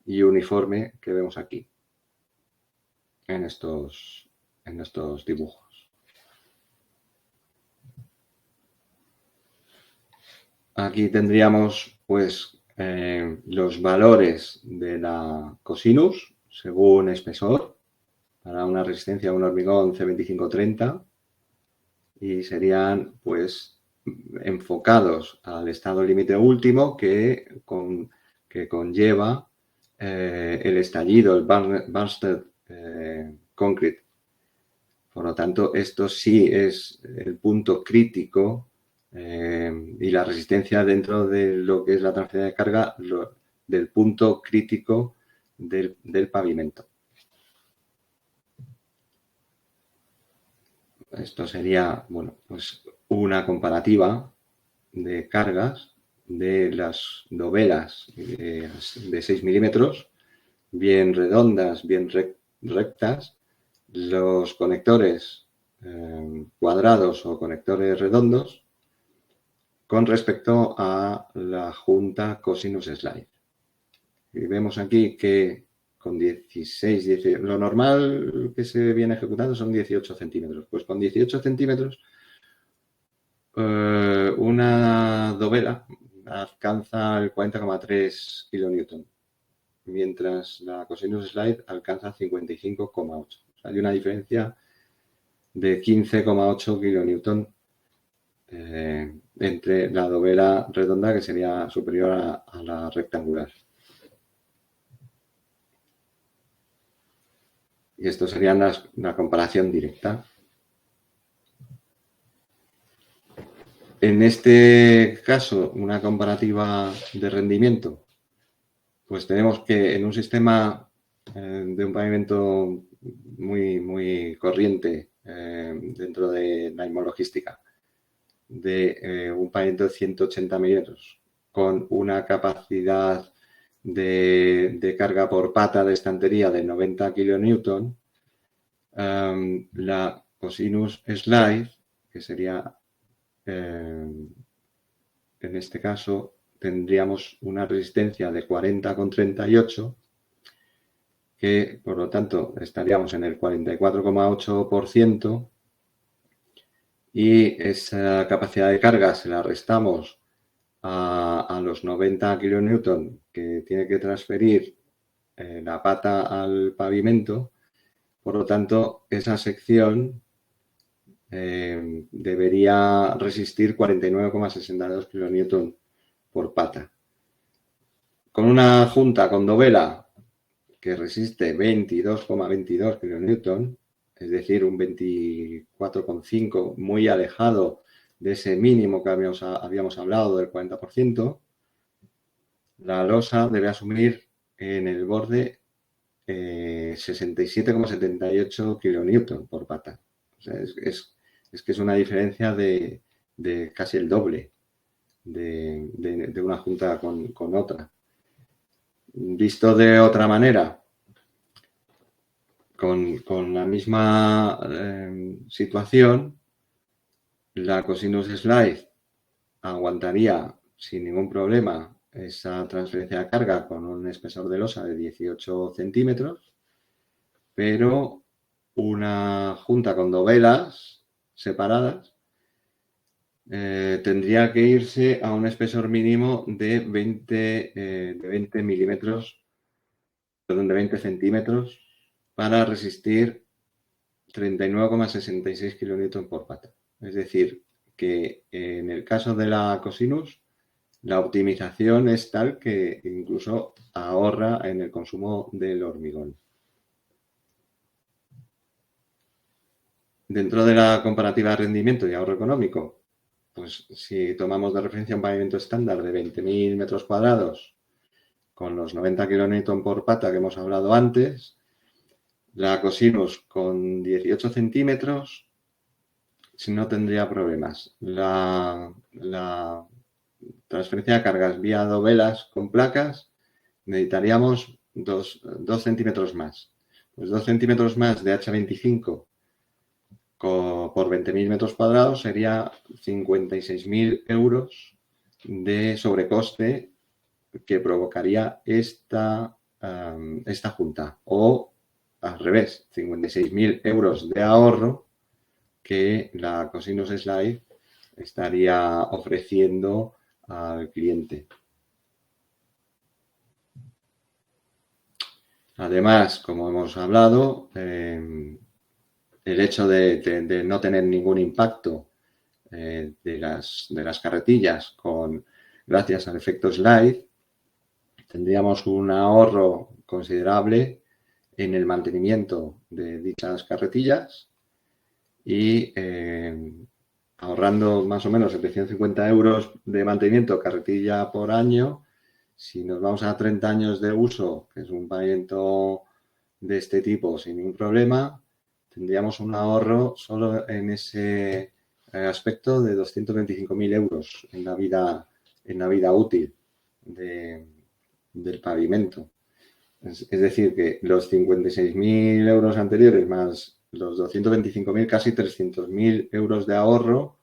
y uniforme que vemos aquí, en estos dibujos. Aquí tendríamos, pues, los valores de la cosinus según espesor para una resistencia a un hormigón C2530 y serían, pues, enfocados al estado límite último que conlleva el estallido, el bursted concrete. Por lo tanto, esto sí es el punto crítico y la resistencia dentro de lo que es la transferencia de carga del punto crítico del pavimento. Esto sería, bueno, pues una comparativa de cargas de las dovelas de 6 milímetros, bien redondas, bien rectas, los conectores cuadrados o conectores redondos con respecto a la junta cosinus slide. Y vemos aquí que con 16, 18, lo normal que se viene ejecutando son 18 centímetros. Pues con 18 centímetros una dovela alcanza el 40,3 kilonewton, mientras la cosinus slide alcanza 55,8. O sea, hay una diferencia de 15,8 kilonewton entre la dovela redonda, que sería superior a la rectangular. Y esto sería una comparación directa. En este caso, una comparativa de rendimiento, pues tenemos que en un sistema de un pavimento muy corriente dentro de la logística, de un pavimento de 180 milímetros con una capacidad de carga por pata de estantería de 90 kilonewton, la cosinus slide, que sería en este caso tendríamos una resistencia de 40,38, que por lo tanto estaríamos en el 44,8%, y esa capacidad de carga se la restamos a los 90 kilonewton que tiene que transferir la pata al pavimento. Por lo tanto, esa sección debería resistir 49,62 kilonewton por pata. Con una junta con dovela que resiste 22,22 kilonewton, es decir, un 24,5, muy alejado de ese mínimo que habíamos hablado del 40%, la losa debe asumir en el borde 67,78 kilonewton por pata. O sea, es que es una diferencia de casi el doble de una junta con otra. Visto de otra manera, con la misma situación, la cosinus slide aguantaría sin ningún problema esa transferencia de carga con un espesor de losa de 18 centímetros, pero una junta con dovelas separadas tendría que irse a un espesor mínimo de 20 milímetros, perdón, de 20 centímetros para resistir 39,66 kilonewton por pata. Es decir, que en el caso de la cosinus, la optimización es tal que incluso ahorra en el consumo del hormigón. Dentro de la comparativa de rendimiento y ahorro económico, pues si tomamos de referencia un pavimento estándar de 20.000 metros cuadrados con los 90 kilonewton por pata que hemos hablado antes, la cosinus con 18 centímetros no tendría problemas. La transferencia de cargas vía dovelas con placas necesitaríamos 2 centímetros más. Pues 2 centímetros más de H25 por 20.000 metros cuadrados sería 56.000 euros de sobrecoste que provocaría esta junta. O al revés, 56.000 euros de ahorro que la Cosinus Slide estaría ofreciendo al cliente. Además, como hemos hablado, el hecho de no tener ningún impacto de las carretillas gracias al efecto slide, tendríamos un ahorro considerable en el mantenimiento de dichas carretillas y ahorrando más o menos 750 euros de mantenimiento carretilla por año. Si nos vamos a 30 años de uso, que es un pavimento de este tipo sin ningún problema, tendríamos un ahorro solo en ese aspecto de 225.000 euros en la vida útil del pavimento. Es decir, que los 56.000 euros anteriores más los 225.000, casi 300.000 euros de ahorro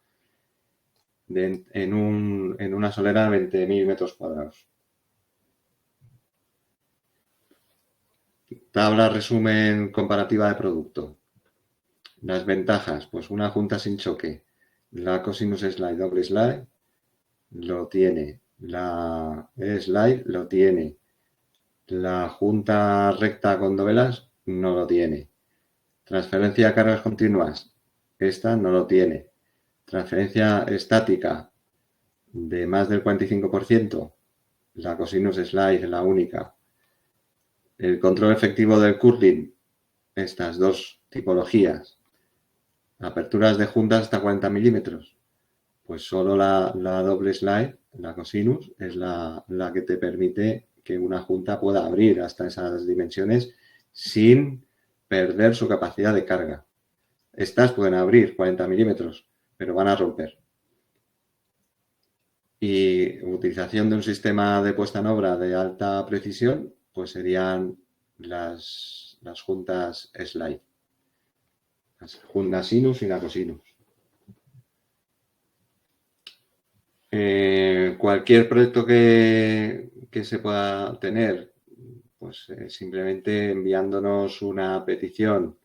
en una solera de 20.000 metros cuadrados. Tabla resumen comparativa de producto. Las ventajas, pues una junta sin choque. La Cosinus Slide, doble slide, lo tiene. La slide lo tiene. La junta recta con dovelas no lo tiene. Transferencia de cargas continuas, esta no lo tiene. Transferencia estática de más del 45%, la Cosinus Slide es la única. El control efectivo del curling, estas dos tipologías. Aperturas de juntas hasta 40 milímetros. Pues solo la doble slide, la Cosinus, es la que te permite que una junta pueda abrir hasta esas dimensiones sin perder su capacidad de carga. Estas pueden abrir 40 milímetros, pero van a romper. Y utilización de un sistema de puesta en obra de alta precisión, pues serían las juntas slide. La sinus y la cosinus. Cualquier proyecto que se pueda tener, pues simplemente enviándonos una petición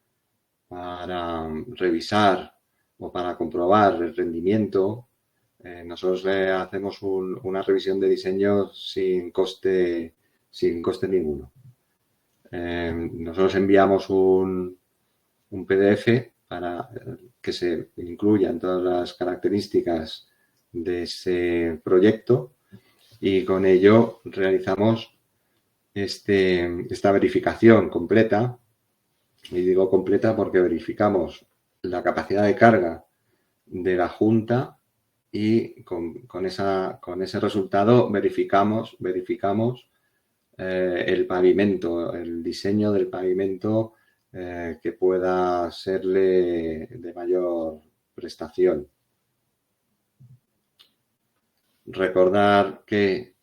para revisar o para comprobar el rendimiento, nosotros le hacemos una revisión de diseño sin coste ninguno. Nosotros enviamos un PDF para que se incluyan todas las características de ese proyecto y con ello realizamos esta verificación completa. Y digo completa porque verificamos la capacidad de carga de la junta y con ese resultado verificamos el pavimento, el diseño del pavimento que pueda serle de mayor prestación. Recordar que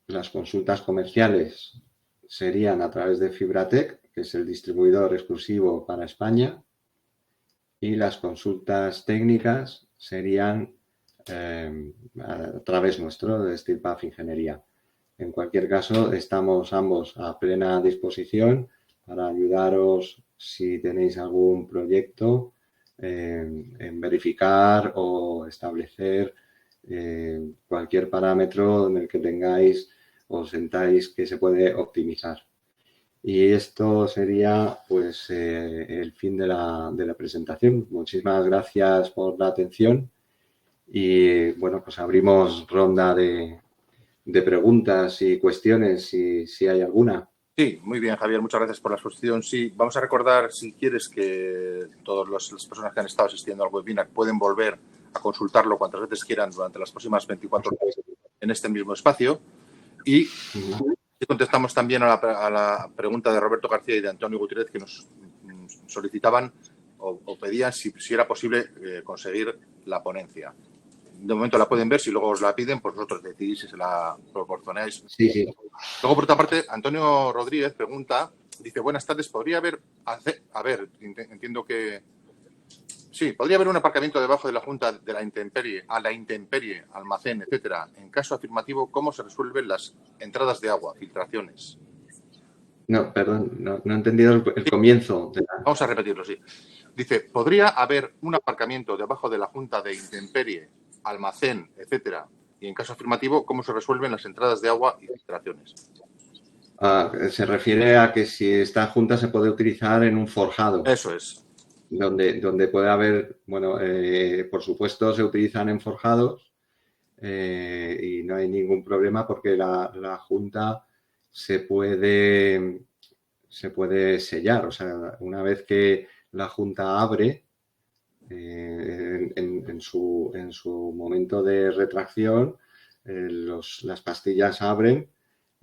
las consultas comerciales serían a través de Fibratec, que es el distribuidor exclusivo para España, y las consultas técnicas serían a través nuestro de Steel Path Ingeniería. En cualquier caso, estamos ambos a plena disposición para ayudaros si tenéis algún proyecto en verificar o establecer cualquier parámetro en el que tengáis o sentáis que se puede optimizar. Y esto sería pues el fin de la presentación. Muchísimas gracias por la atención y bueno, pues abrimos ronda de preguntas y cuestiones si hay alguna. Sí, muy bien, Javier, muchas gracias por la exposición. Sí, vamos a recordar, si quieres, que todas las personas que han estado asistiendo al webinar pueden volver a consultarlo cuantas veces quieran durante las próximas 24 horas en este mismo espacio. Y contestamos también a la pregunta de Roberto García y de Antonio Gutiérrez, que nos solicitaban o pedían si era posible conseguir la ponencia. De momento la pueden ver, si luego os la piden, pues vosotros decidís si se la proporcionáis. Sí, sí. Luego, por otra parte, Antonio Rodríguez pregunta, dice, buenas tardes, ¿podría haber, entiendo que Sí, podría haber un aparcamiento debajo de la junta de la intemperie, a la intemperie, almacén, etcétera. En caso afirmativo, ¿cómo se resuelven las entradas de agua, filtraciones? No, perdón, no he entendido el comienzo. Vamos a repetirlo, sí. Dice, ¿podría haber un aparcamiento debajo de la junta de intemperie, almacén, etcétera? Y en caso afirmativo, ¿cómo se resuelven las entradas de agua y filtraciones? Se refiere a que si esta junta se puede utilizar en un forjado. Eso es. Donde puede haber, bueno, por supuesto se utilizan en forjados y no hay ningún problema porque la junta se puede sellar. O sea, una vez que la junta abre, en su momento de retracción, las pastillas abren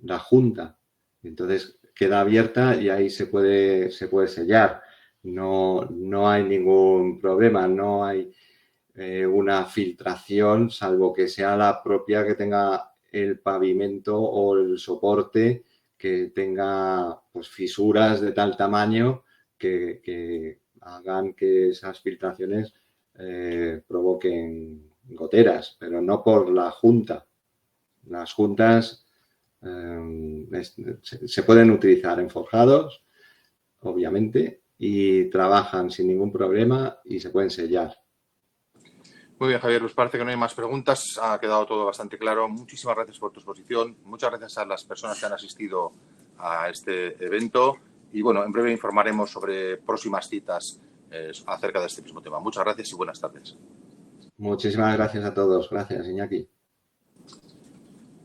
la junta. Entonces queda abierta y ahí se puede sellar. No hay ningún problema, no hay una filtración, salvo que sea la propia que tenga el pavimento o el soporte que tenga pues, fisuras de tal tamaño que hagan que esas filtraciones provoquen goteras, pero no por la junta. Las juntas se pueden utilizar en forjados, obviamente, y trabajan sin ningún problema y se pueden sellar. Muy bien, Javier, pues parece que no hay más preguntas. Ha quedado todo bastante claro. Muchísimas gracias por tu exposición. Muchas gracias a las personas que han asistido a este evento. Y bueno, en breve informaremos sobre próximas citas acerca de este mismo tema. Muchas gracias y buenas tardes. Muchísimas gracias a todos. Gracias, Iñaki.